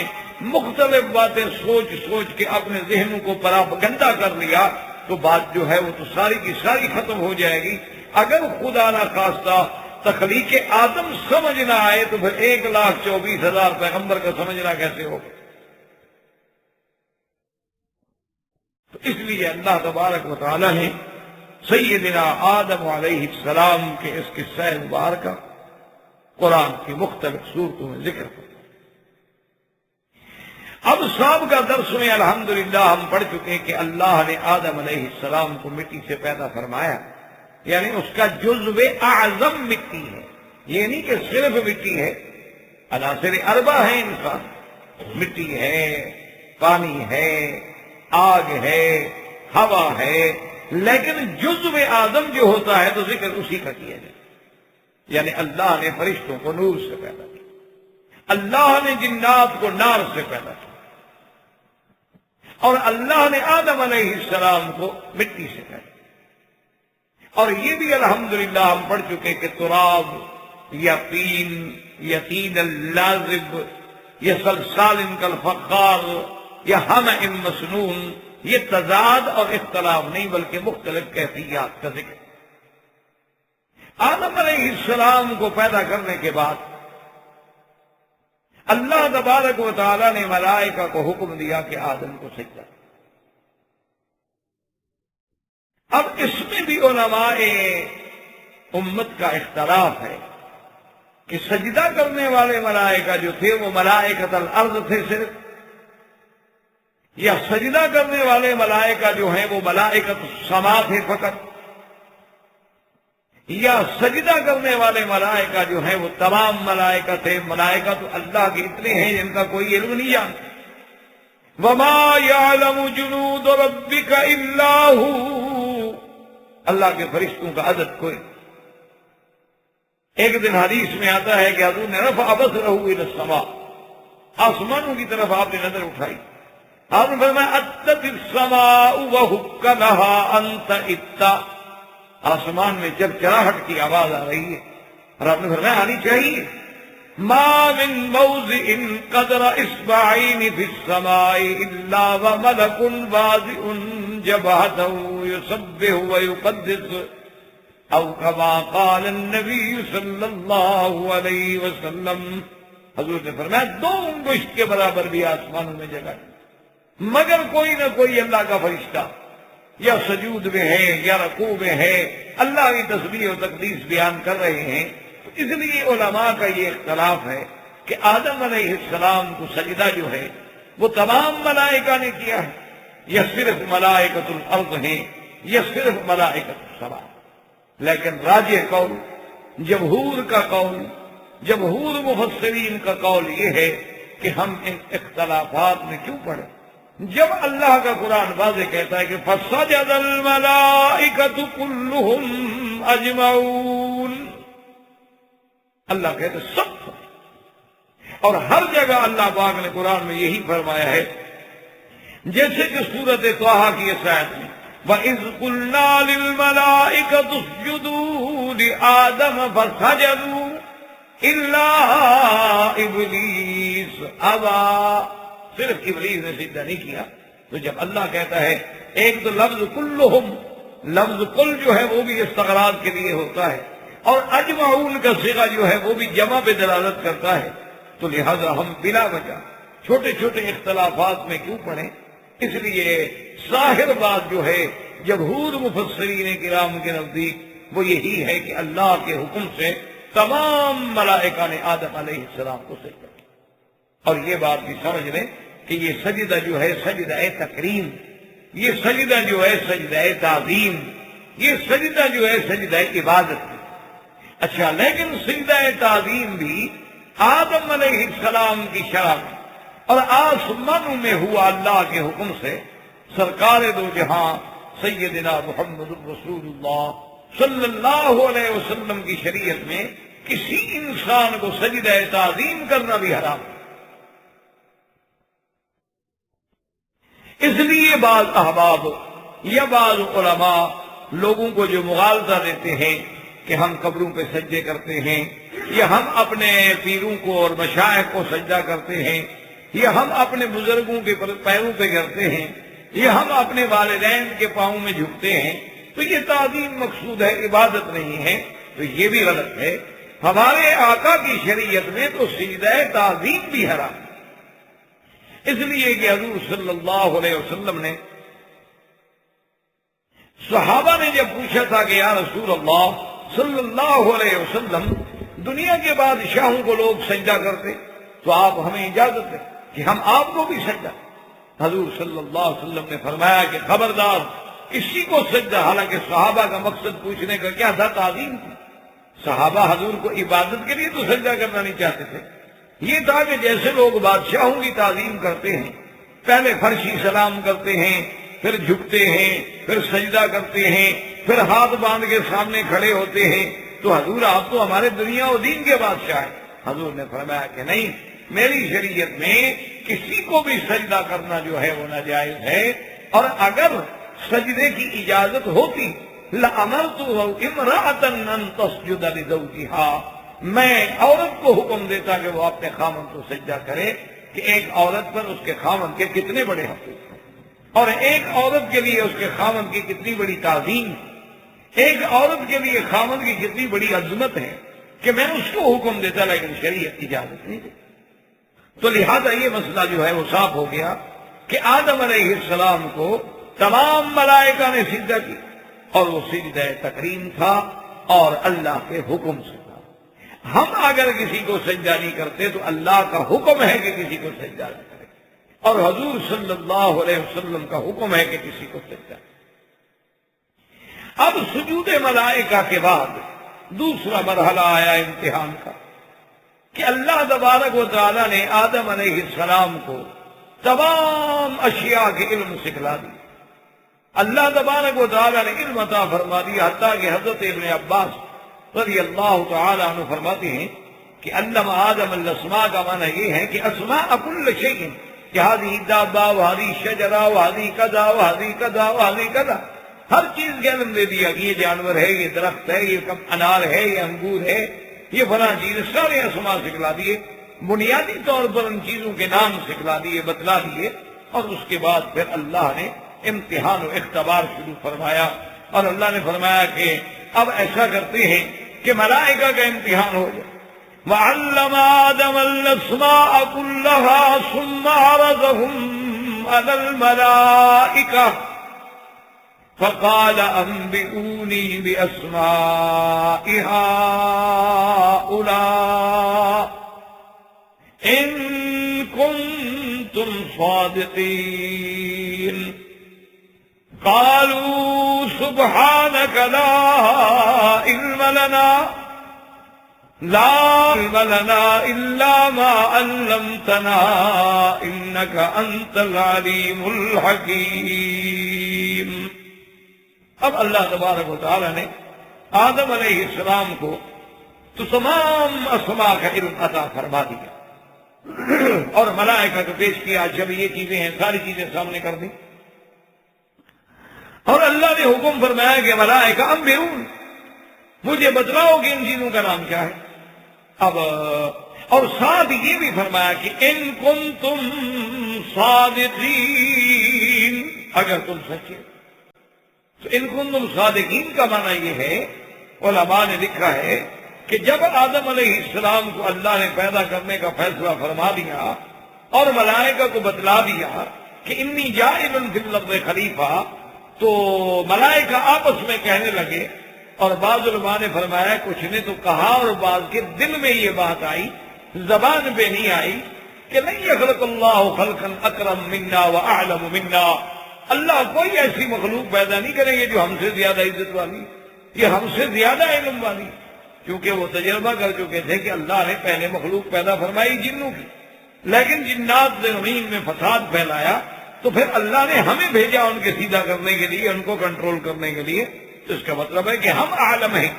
مختلف باتیں سوچ سوچ کے اپنے ذہنوں کو پراپگنڈا کر لیا، تو بات جو ہے وہ تو ساری کی ساری ختم ہو جائے گی۔ اگر خدا نہ خواستہ تخلیق آدم سمجھ نہ آئے تو پھر 1,24,000 پیغمبر کا سمجھنا کیسے ہو؟ تو اس لیے اللہ تبارک و تعالی نے سیدنا آدم علیہ السلام کے اس قصہ مبارکہ قرآن کی مختلف صورتوں میں ذکر کیا۔ اب سابقہ درس میں الحمدللہ ہم پڑھ چکے ہیں کہ اللہ نے آدم علیہ السلام کو مٹی سے پیدا فرمایا، یعنی اس کا جزو اعظم مٹی ہے، یہ نہیں کہ صرف مٹی ہے، عناصر اربع ہیں انسان، مٹی ہے، پانی ہے، آگ ہے، ہوا ہے، لیکن جزو آدم جو ہوتا ہے تو ذکر اسی کا کیا جائے، یعنی اللہ نے فرشتوں کو نور سے پیدا کیا، اللہ نے جنات کو نار سے پیدا کیا، اور اللہ نے آدم علیہ السلام کو مٹی سے پیدا کیا۔ اور یہ بھی الحمدللہ ہم پڑھ چکے کہ تراب یا طین یا طین اللازب یا صلصال کالفخار یا حمأ مسنون، یہ تضاد اور اختلاف نہیں بلکہ مختلف کیفیات کا ذکر۔ آدم علیہ السلام کو پیدا کرنے کے بعد اللہ تبارک و تعالی نے ملائکہ کو حکم دیا کہ آدم کو سجدہ کرو۔ اب اس میں بھی علماء امت کا اختلاف ہے کہ سجدہ کرنے والے ملائکہ جو تھے وہ ملائکۃ الارض تھے صرف، یا سجدہ کرنے والے ملائکہ جو ہیں وہ ملائکۃ السما تھے فقط، یا سجدہ کرنے والے ملائکہ جو ہیں وہ تمام ملائکہ تھے۔ ملائکہ تو اللہ کے اتنے ہیں جن کا کوئی علم نہیں جانتا۔ وَمَا يَعْلَمُ جُنُودَ رَبِّكَ إِلَّا هُوَ، اللہ کے فرشتوں کا عدد کوئی۔ ایک دن حدیث میں آتا ہے کہ حضور نے رفع بصرہ إِلَى السَّمَاءِ، آسمانوں کی طرف آپ نے نظر اٹھائی، آپ نے فرمایا اَتَّتِ السَّمَاءُ وَحُكَّ لَهَا أَنْتَ إِتَّ، آسمان میں چرچراہٹ کی آواز آ رہی ہے اور آپ نے فرمایا آنی چاہیے۔ ما من موضع قدر اصبعین فی السماء الا وملک واضع جبهته يسبح ويقدس، او كما قال النبی صلی اللہ علیہ وسلم، حضور نے فرمایا 2 انگشت کے برابر بھی آسمانوں میں جگہ ہے، مگر کوئی نہ کوئی اللہ کا فرشتہ یا سجود میں ہے یا رکوع میں ہے، اللہ کی تسبیح و تقدیس بیان کر رہے ہیں۔ تو اس لیے علماء کا یہ اختلاف ہے کہ آدم علیہ السلام کو سجدہ جو ہے وہ تمام ملائکہ نے کیا ہے، یا صرف ملائکۃ الارض ہیں، یا صرف ملائکۃ السما۔ لیکن راجح قول، جمہور کا قول، جمہور مفسرین کا قول یہ ہے کہ ہم ان اختلافات میں کیوں پڑھیں جب اللہ کا قرآن واضح کہتا ہے کہ فَسَجَدَ الْمَلَائِكَةُ كُلُّهُمْ أَجْمَعُونَ، اللہ کہتے سب، اور ہر جگہ اللہ پاک نے قرآن میں یہی فرمایا ہے، جیسے کہ سورۃ طٰہٰ کی اس آیت میں وَإِذْ قُلْنَا لِلْمَلَائِكَةِ اسْجُدُوا لِآدَمَ فَسَجَدُوا إِلَّا إِبْلِيسَ أَبَىٰ، صرف ابلیس نے سجدہ نہیں کیا۔ تو جب اللہ کہتا ہے، ایک تو لفظ کلہم، لفظ کل جو ہے وہ بھی استغراق کے لیے ہوتا ہے، اور اجمعون کا صیغہ جو ہے وہ بھی جمع پہ دلالت کرتا ہے، تو لہذا ہم بلا وجہ چھوٹے چھوٹے اختلافات میں کیوں پڑھیں؟ اس لیے ظاہر بات جو ہے جمہور مفسرین کرام کے نزدیک وہ یہی ہے کہ اللہ کے حکم سے تمام ملائکہ نے آدم علیہ السلام کو سجدہ کیا۔ اور یہ بات بھی سمجھ لیں کہ یہ سجدہ جو ہے سجدہ تکریم، یہ سجدہ جو ہے سجدہ تعظیم، یہ سجدہ جو ہے سجدہ عبادت ہے۔ اچھا، لیکن سجدہ تعظیم بھی آدم علیہ السلام کی شرح میں اور آسمانوں میں ہوا اللہ کے حکم سے۔ سرکار دو جہاں سیدنا محمد رسول اللہ صلی اللہ علیہ وسلم کی شریعت میں کسی انسان کو سجدہ تعظیم کرنا بھی حرام ہے۔ اس لیے بعض احباب یا بعض علماء لوگوں کو جو مغالطہ دیتے ہیں کہ ہم قبروں پہ سجدے کرتے ہیں، یا ہم اپنے پیروں کو اور مشائخ کو سجدہ کرتے ہیں، یا ہم اپنے بزرگوں کے پیروں پہ کرتے ہیں، یا ہم اپنے والدین کے پاؤں میں جھکتے ہیں، تو یہ تعظیم مقصود ہے، عبادت نہیں ہے، تو یہ بھی غلط ہے۔ ہمارے آقا کی شریعت میں تو سجدہ تعظیم بھی حرام ہے، اس لیے کہ حضور صلی اللہ علیہ وسلم نے، صحابہ نے جب پوچھا تھا کہ یا رسول اللہ صلی اللہ علیہ وسلم، دنیا کے بادشاہوں کو لوگ سجدہ کرتے، تو آپ ہمیں اجازت دیں کہ ہم آپ کو بھی سجدہ۔ حضور صلی اللہ علیہ وسلم نے فرمایا کہ خبردار کسی کو سجدہ، حالانکہ صحابہ کا مقصد پوچھنے کا کیا تھا؟ تعظیم تھی۔ صحابہ حضور کو عبادت کے لیے تو سجدہ کرنا نہیں چاہتے تھے، یہ تھا کہ جیسے لوگ بادشاہوں کی تعظیم کرتے ہیں، پہلے فرشی سلام کرتے ہیں، پھر جھکتے ہیں، پھر سجدہ کرتے ہیں، پھر ہاتھ باندھ کے سامنے کھڑے ہوتے ہیں، تو حضور آپ تو ہمارے دنیا و دین کے بادشاہ ہیں۔ حضور نے فرمایا کہ نہیں، میری شریعت میں کسی کو بھی سجدہ کرنا جو ہے وہ ناجائز ہے، اور اگر سجدے کی اجازت ہوتی لَأَمَرْتُ امْرَأَةً أَن تَسْجُدَ لِزَوْجِهَا، میں عورت کو حکم دیتا کہ وہ اپنے خامن کو سجدہ کرے، کہ ایک عورت پر اس کے خامن کے کتنے بڑے حقوق ہیں، اور ایک عورت کے لیے اس کے خامن کی کتنی بڑی تعظیم، ایک عورت کے لیے خامد کی کتنی بڑی عظمت ہے کہ میں اس کو حکم دیتا لیکن شریعت اجازت نہیں دیتی. تو لہذا یہ مسئلہ جو ہے وہ صاف ہو گیا کہ آدم علیہ السلام کو تمام ملائکہ نے سجدہ کی اور وہ سجدہ تکریم تھا اور اللہ کے حکم سے تھا. ہم اگر کسی کو سجدہ نہیں کرتے تو اللہ کا حکم ہے کہ کسی کو سجدہ نہ کرے اور حضور صلی اللہ علیہ وسلم کا حکم ہے کہ کسی کو سجدہ کرے. اب سجود ملائکہ کے بعد دوسرا مرحلہ آیا امتحان کا کہ اللہ تبارک و تعالی نے آدم علیہ السلام کو تمام اشیاء کے علم سکھلا دی. اللہ تبارک و تعالی نے علم عطا فرما دیا حتیٰ کہ حضرت ابن عباس رضی اللہ تعالی عنہ فرماتے ہیں کہ علم آدم الاسماء کا معنی یہ ہے کہ اسماء کل شیء کہ ہذہ دابہ وہذہ شجرہ وہذہ کذا وہذہ کذا وہذہ کذا، ہر چیز کے علم دے دیا کہ یہ جانور ہے، یہ درخت ہے، یہ انار ہے، یہ انگور ہے، یہ فلاں چیز، سارے اسماء سکھلا دیے. بنیادی طور پر ان چیزوں کے نام سکھلا دیے، بتلا دیے. اور اس کے بعد پھر اللہ نے امتحان و اختبار شروع فرمایا اور اللہ نے فرمایا کہ اب ایسا کرتے ہیں کہ ملائکہ کا امتحان ہو جائے. وَعَلَّمَ آدَمَ الْأَسْمَاءَ كُلَّهَا ثُمَّ عَرَضَهُمْ عَلَى الْمَلَائِكَةِ فقال أنبئوني بأسماء هؤلاء إن كنتم صادقين قالوا سبحانك لا علم لنا إلا ما علمتنا إنك أنت العليم الحكيم. اب اللہ تبارک و تعالی نے آدم علیہ السلام کو تو تمام اسماء کا علم عطا فرما دیا اور ملائکہ کو پیش کیا. جب یہ چیزیں ہیں ساری چیزیں سامنے کر دی اور اللہ نے حکم فرمایا کہ ملائکہ انبئون، مجھے بتلاؤ کہ ان چیزوں کا نام کیا ہے. اب اور ساتھ یہ بھی فرمایا کہ ان کنتم صادقین، اگر تم سچے. تو ان کنتم صادقین کا معنی یہ ہے، علماء نے لکھا ہے کہ جب آدم علیہ السلام کو اللہ نے پیدا کرنے کا فیصلہ فرما دیا اور ملائکہ کو بتلا دیا کہ انی جاعل فی الارض خلیفہ، تو ملائکہ آپس میں کہنے لگے اور بعض علماء نے فرمایا کچھ نے تو کہا اور بعض کے دل میں یہ بات آئی، زبان پہ نہیں آئی کہ لن یخلق اللہ خلقا اکرم منا واعلم منا، اللہ کوئی ایسی مخلوق پیدا نہیں کریں گے جو ہم سے زیادہ عزت والی، یہ ہم سے زیادہ علم والی. کیونکہ وہ تجربہ کر چکے تھے کہ اللہ نے پہلے مخلوق پیدا فرمائی جنوں کی، لیکن جنات نے زمین میں فساد پھیلایا تو پھر اللہ نے ہمیں بھیجا ان کے سیدھا کرنے کے لیے، ان کو کنٹرول کرنے کے لیے. تو اس کا مطلب ہے کہ ہم عالم ہیں،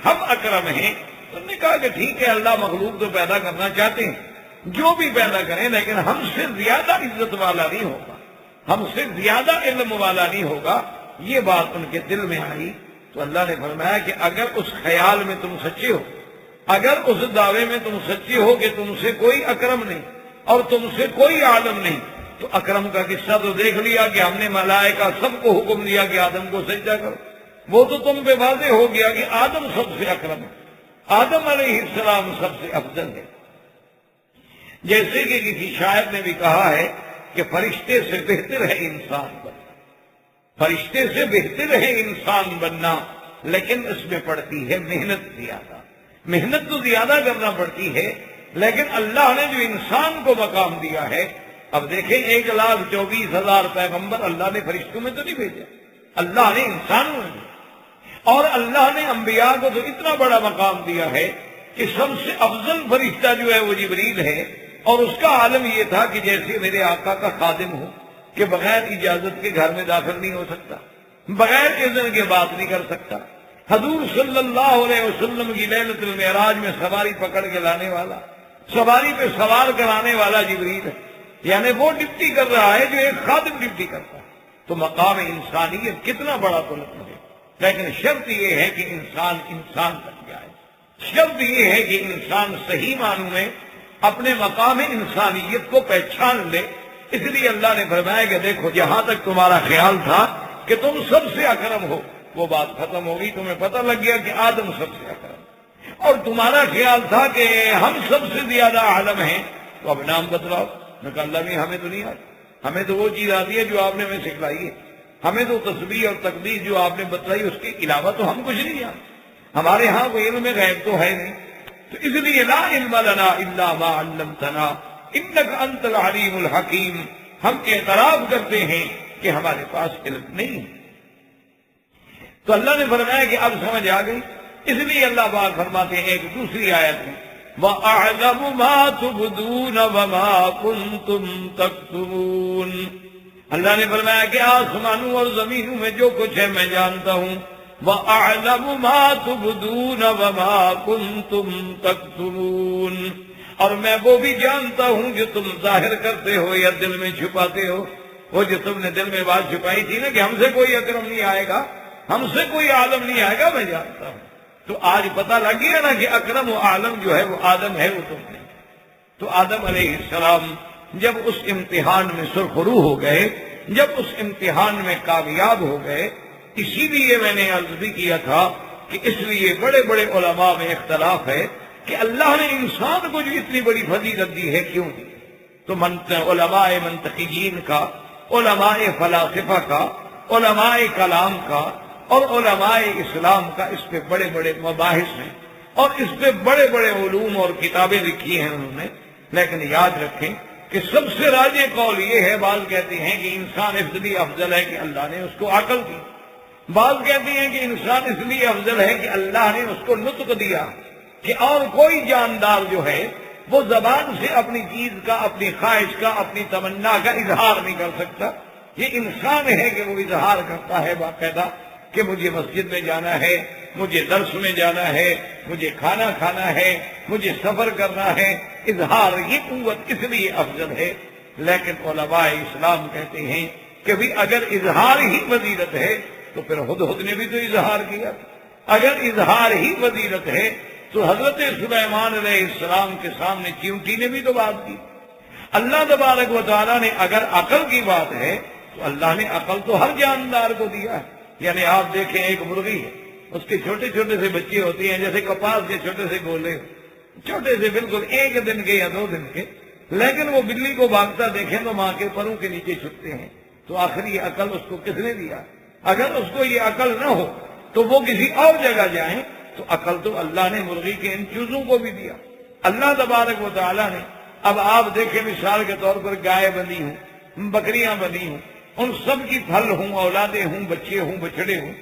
ہم اکرم ہیں. تو نے کہا کہ ٹھیک ہے اللہ مخلوق تو پیدا کرنا چاہتے ہیں، جو بھی پیدا کریں، لیکن ہم سے زیادہ عزت والا نہیں ہوگا، ہم سے زیادہ علم والا نہیں ہوگا. یہ بات ان کے دل میں آئی تو اللہ نے فرمایا کہ اگر اس خیال میں تم سچے ہو، اگر اس دعوے میں تم سچے ہو کہ تم سے کوئی اکرم نہیں اور تم سے کوئی عالم نہیں، تو اکرم کا قصہ تو دیکھ لیا کہ ہم نے ملائکہ سب کو حکم دیا کہ آدم کو سجدہ کرو. وہ تو تم پہ واضح ہو گیا کہ آدم سب سے اکرم ہے، آدم علیہ السلام سب سے افضل ہے. جیسے کہ کسی شاعر نے بھی کہا ہے کہ فرشتے سے بہتر ہے انسان بننا، فرشتے سے بہتر ہے انسان بننا، لیکن اس میں پڑتی ہے محنت زیادہ. محنت تو زیادہ کرنا پڑتی ہے، لیکن اللہ نے جو انسان کو مقام دیا ہے، اب دیکھیں 1,24,000 پیغمبر اللہ نے فرشتوں میں تو نہیں بھیجا، اللہ نے انسانوں میں بھیجا. اور اللہ نے انبیاء کو تو اتنا بڑا مقام دیا ہے کہ سب سے افضل فرشتہ جو ہے وہ جبریل ہے، اور اس کا عالم یہ تھا کہ جیسے میرے آقا کا خادم ہو کہ بغیر اجازت کے گھر میں داخل نہیں ہو سکتا، بغیر اذن کے بات نہیں کر سکتا. حضور صلی اللہ علیہ وسلم کی لیلۃ المعراج میں سواری پکڑ کے لانے والا، سواری پہ سوار کرانے والا جبریل ہے، یعنی وہ ڈپٹی کر رہا ہے جو ایک خادم ڈپٹی کرتا ہے. تو مقام انسانیت کتنا بڑا بلند ہے، لیکن شرط یہ ہے کہ انسان تک جائے. شرط یہ ہے کہ انسان صحیح معنوں میں اپنے مقام انسانیت کو پہچان لے. اس لیے اللہ نے فرمایا کہ دیکھو جہاں تک تمہارا خیال تھا کہ تم سب سے اکرم ہو، وہ بات ختم ہوگی، تمہیں پتہ لگ گیا کہ آدم سب سے اکرم، اور تمہارا خیال تھا کہ ہم سب سے زیادہ عالم ہیں، تو اب نام بتلاؤ۔ میں کہا اللہ نہیں، ہمیں تو نہیں آتی، ہمیں تو وہ چیز آتی ہے جو آپ نے ہمیں سکھلائی ہے، ہمیں تو تسبیح اور تقدیر جو آپ نے بتلائی اس کے علاوہ تو ہم کچھ نہیں جانتے، ہمارے ہاں کوئی علم غیب تو ہے نہیں۔ تو اس لیے لا علم لنا الا ما علمتنا انک انت العلیم الحکیم، ہم اعتراف کرتے ہیں کہ ہمارے پاس علم نہیں ہے۔ تو اللہ نے فرمایا کہ اب سمجھ آ گئی، اس لیے اللہ پاک فرماتے ہیں ایک دوسری آیت میں وَأَعْلَمُ مَا تُبْدُونَ وَمَا كُنْتُمْ تَكْتُمُونَ، اللہ نے فرمایا کہ آسمانوں اور زمینوں میں جو کچھ ہے میں جانتا ہوں، وَأَعْلَمُ مَا تُبْدُونَ وَمَا كُنْتُمْ تَكْتُمُونَ، اور میں وہ بھی جانتا ہوں جو تم ظاہر کرتے ہو یا دل میں چھپاتے ہو۔ وہ جو تم نے دل میں بات چھپائی تھی نا کہ ہم سے کوئی اکرم نہیں آئے گا، ہم سے کوئی عالم نہیں آئے گا، میں جانتا ہوں۔ تو آج پتہ لگ گیا نا کہ اکرم و عالم جو ہے وہ آدم ہے، وہ تم نہیں۔ تو آدم علیہ السلام جب اس امتحان میں سرخرو ہو گئے، جب اس امتحان میں کامیاب ہو گئے، اسی لیے میں نے عرض بھی کیا تھا کہ اس لیے بڑے بڑے علماء میں اختلاف ہے کہ اللہ نے انسان کو جو اتنی بڑی فضیلت دی ہے کیوں دی؟ تو علماء منطقیین کا، علماء فلاسفہ کا، علماء کلام کا اور علماء اسلام کا اس پہ بڑے بڑے مباحث ہیں، اور اس پہ بڑے بڑے علوم اور کتابیں لکھی ہیں انہوں نے۔ لیکن یاد رکھیں کہ سب سے راجح قول یہ ہے، بعض کہتے ہیں کہ انسان اس لیے افضل ہے کہ اللہ نے اس کو عقل دی، بعض کہتے ہیں کہ انسان اس لیے افضل ہے کہ اللہ نے اس کو نطق دیا، کہ اور کوئی جاندار جو ہے وہ زبان سے اپنی چیز کا، اپنی خواہش کا، اپنی تمنا کا اظہار نہیں کر سکتا۔ یہ انسان ہے کہ وہ اظہار کرتا ہے باقاعدہ کہ مجھے مسجد میں جانا ہے، مجھے درس میں جانا ہے، مجھے کھانا کھانا ہے، مجھے سفر کرنا ہے۔ اظہار یہ قوت اس لیے افضل ہے۔ لیکن علماء اسلام کہتے ہیں کہ بھی اگر اظہار ہی فضیلت ہے تو پھر ہدہد نے بھی تو اظہار کیا، اگر اظہار ہی فضیلت ہے تو حضرت سلیمان علیہ السلام کے سامنے چیونٹی نے بھی تو بات کی۔ اللہ تبارک و تعالیٰ نے اگر عقل کی بات ہے تو اللہ نے عقل تو ہر جاندار کو دیا ہے۔ یعنی آپ دیکھیں ایک مرغی ہے، اس کے چھوٹے چھوٹے سے بچے ہوتے ہیں، جیسے کپاس کے چھوٹے سے گولے، چھوٹے سے بالکل 1 دن کے یا 2 دن کے، لیکن وہ بلی کو بھاگتا دیکھیں تو ماں کے پروں کے نیچے چھپتے ہیں۔ تو آخر یہ عقل اس کو کس نے دیا؟ اگر اس کو یہ عقل نہ ہو تو وہ کسی اور جگہ جائیں، تو عقل تو اللہ نے مرغی کے ان چیزوں کو بھی دیا۔ اللہ تبارک و تعالیٰ نے، اب آپ دیکھیں مثال کے طور پر گائے بندی ہوں، بکریاں بندی ہوں، ان سب کی پھل ہوں، اولادیں ہوں، بچے ہوں، بچڑے ہوں،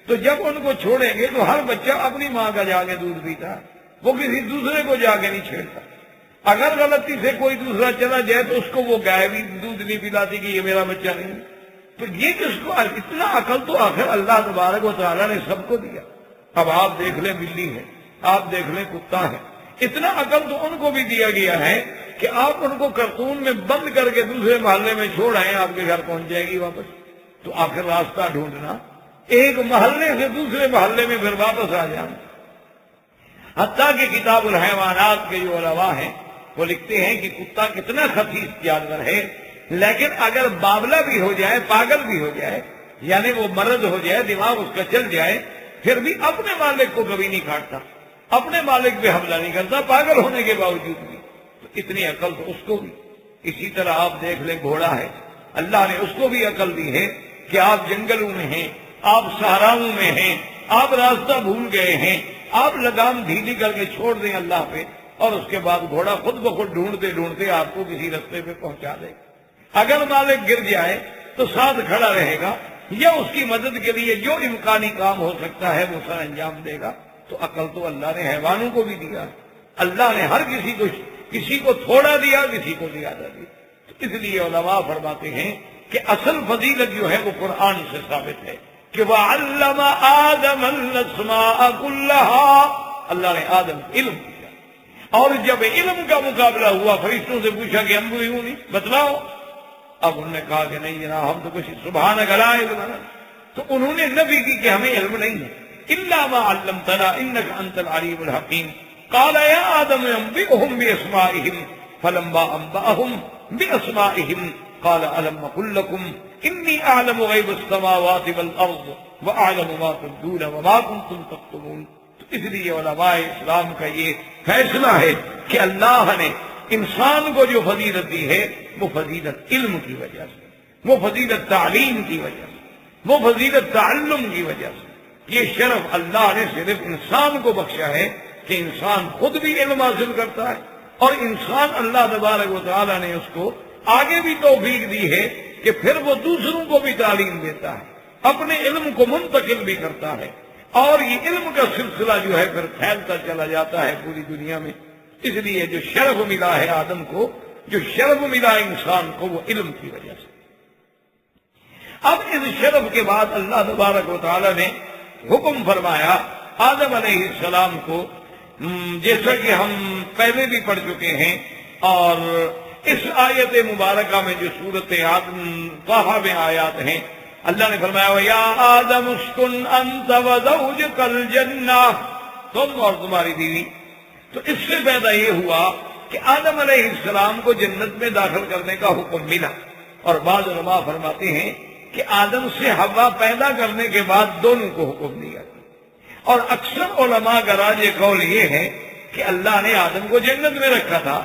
تو جب ان کو چھوڑیں گے تو ہر بچہ اپنی ماں کا جا کے دودھ پیتا، وہ کسی دوسرے کو جا کے نہیں چھیڑتا۔ اگر غلطی سے کوئی دوسرا چلا جائے تو اس کو وہ گائے بھی دودھ نہیں پلاتی کہ یہ میرا بچہ نہیں۔ تو یہ کس کو؟ اتنا عقل تو آخر اللہ تبارک و تعالیٰ نے سب کو دیا۔ اب آپ دیکھ لیں بلی ہے، آپ دیکھ لیں کتا ہے، اتنا عقل تو ان کو بھی دیا گیا ہے کہ آپ ان کو کرتون میں بند کر کے دوسرے محلے میں چھوڑ آئیں، آپ کے گھر پہنچ جائے گی واپس۔ تو آخر راستہ ڈھونڈنا، ایک محلے سے دوسرے محلے میں پھر واپس آ جانا۔ حتیٰ کہ کتاب الحیوانات کے جو علماء ہیں وہ لکھتے ہیں کہ کتا کتنا خفیف جانور ہے، لیکن اگر بابلہ بھی ہو جائے، پاگل بھی ہو جائے، یعنی وہ مرد ہو جائے، دماغ اس کا چل جائے، پھر بھی اپنے مالک کو کبھی نہیں کاٹتا، اپنے مالک پہ حملہ نہیں کرتا، پاگل ہونے کے باوجود بھی۔ تو اتنی عقل تو اس کو بھی۔ اسی طرح آپ دیکھ لیں گھوڑا ہے، اللہ نے اس کو بھی عقل دی ہے کہ آپ جنگلوں میں ہیں، آپ صحراؤں میں ہیں، آپ راستہ بھول گئے ہیں، آپ لگام ڈھیلی کر کے چھوڑ دیں اللہ پہ، اور اس کے بعد گھوڑا خود بخود ڈھونڈتے ڈھونڈتے آپ کو کسی رستے پہ پہنچا دے۔ اگر مالک گر جائے تو ساتھ کھڑا رہے گا، یا اس کی مدد کے لیے جو امکانی کام ہو سکتا ہے وہ سر انجام دے گا۔ تو عقل تو اللہ نے حیوانوں کو بھی دیا، اللہ نے ہر کسی کو تھوڑا دیا، کسی کو زیادہ دیا۔ تو اس لیے علماء فرماتے ہیں کہ اصل فضیلت جو ہے وہ قرآن سے ثابت ہے کہ وَعَلَّمَ آدَمَ الْأَسْمَاءَ كُلَّهَا، اللہ نے آدم کو علم دیا، اور جب علم کا مقابلہ ہوا فرشتوں سے پوچھا کہ ہم کو یوں نہیں بتلاؤ، اب انہوں نے کہا کہ نہیں جناب ہم تو کچھ سبحانک لا علم لنا، تو انہوں نے نفی کی کہ ہمیں علم نہیں ہے، الا ما علمتنا انک انت العلیم الحکیم۔ قال یا آدم انبئهم باسمائهم فلما انبأهم باسمائهم قال الم اقل لكم انی اعلم غیب السماوات والارض واعلم ما تبدون وما کنتم تکتمون. تو اس لیے علماء اسلام کا یہ فیصلہ ہے کہ اللہ نے انسان کو جو فضیلت دی ہے وہ فضیلت علم کی وجہ سے، وہ فضیلت تعلیم کی وجہ سے، وہ فضیلت تعلم کی وجہ سے. یہ شرف اللہ نے صرف انسان کو بخشا ہے کہ انسان خود بھی علم حاصل کرتا ہے، اور انسان اللہ تبارک و تعالیٰ نے اس کو آگے بھی توفیق دی ہے کہ پھر وہ دوسروں کو بھی تعلیم دیتا ہے، اپنے علم کو منتقل بھی کرتا ہے، اور یہ علم کا سلسلہ جو ہے پھر پھیلتا چلا جاتا ہے پوری دنیا میں. اس لیے جو شرف ملا ہے آدم کو، جو شرف ملا انسان کو، وہ علم کی وجہ سے. اب اس شرف کے بعد اللہ تبارک و تعالیٰ نے حکم فرمایا آدم علیہ السلام کو، جیسا کہ ہم پہلے بھی پڑھ چکے ہیں، اور اس آیت مبارکہ میں جو سورت طٰہٰ میں آیات ہیں، اللہ نے فرمایا وَيَا آدَمُ اسْكُنْ أَنْتَ وَزَوْجُكَ الْجَنَّةَ، تم اور تمہاری بیوی. تو اس سے پیدا یہ ہوا کہ آدم علیہ السلام کو جنت میں داخل کرنے کا حکم ملا. اور بعض علماء فرماتے ہیں کہ آدم سے حوا پیدا کرنے کے بعد دونوں کو حکم دیا. اور اکثر علماء کا راجح قول یہ ہے کہ اللہ نے آدم کو جنت میں رکھا تھا،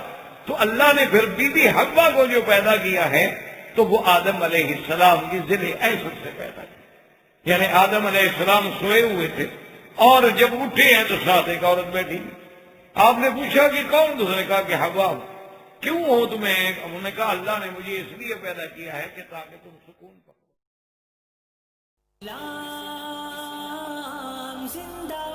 تو اللہ نے پھر بی بی حوا کو جو پیدا کیا ہے تو وہ آدم علیہ السلام کی ذل ایسر سے پیدا کیا. یعنی آدم علیہ السلام سوئے ہوئے تھے، اور جب اٹھے ہیں تو ساتھ ایک عورت بیٹھی. آپ نے پوچھا کہ کون؟ دوسرے کہا کہ حوا. کیوں ہو تمہیں؟ انہوں نے کہا اللہ نے مجھے اس لیے پیدا کیا ہے کہ تاکہ تم سکون پاؤ. اسلام زندہ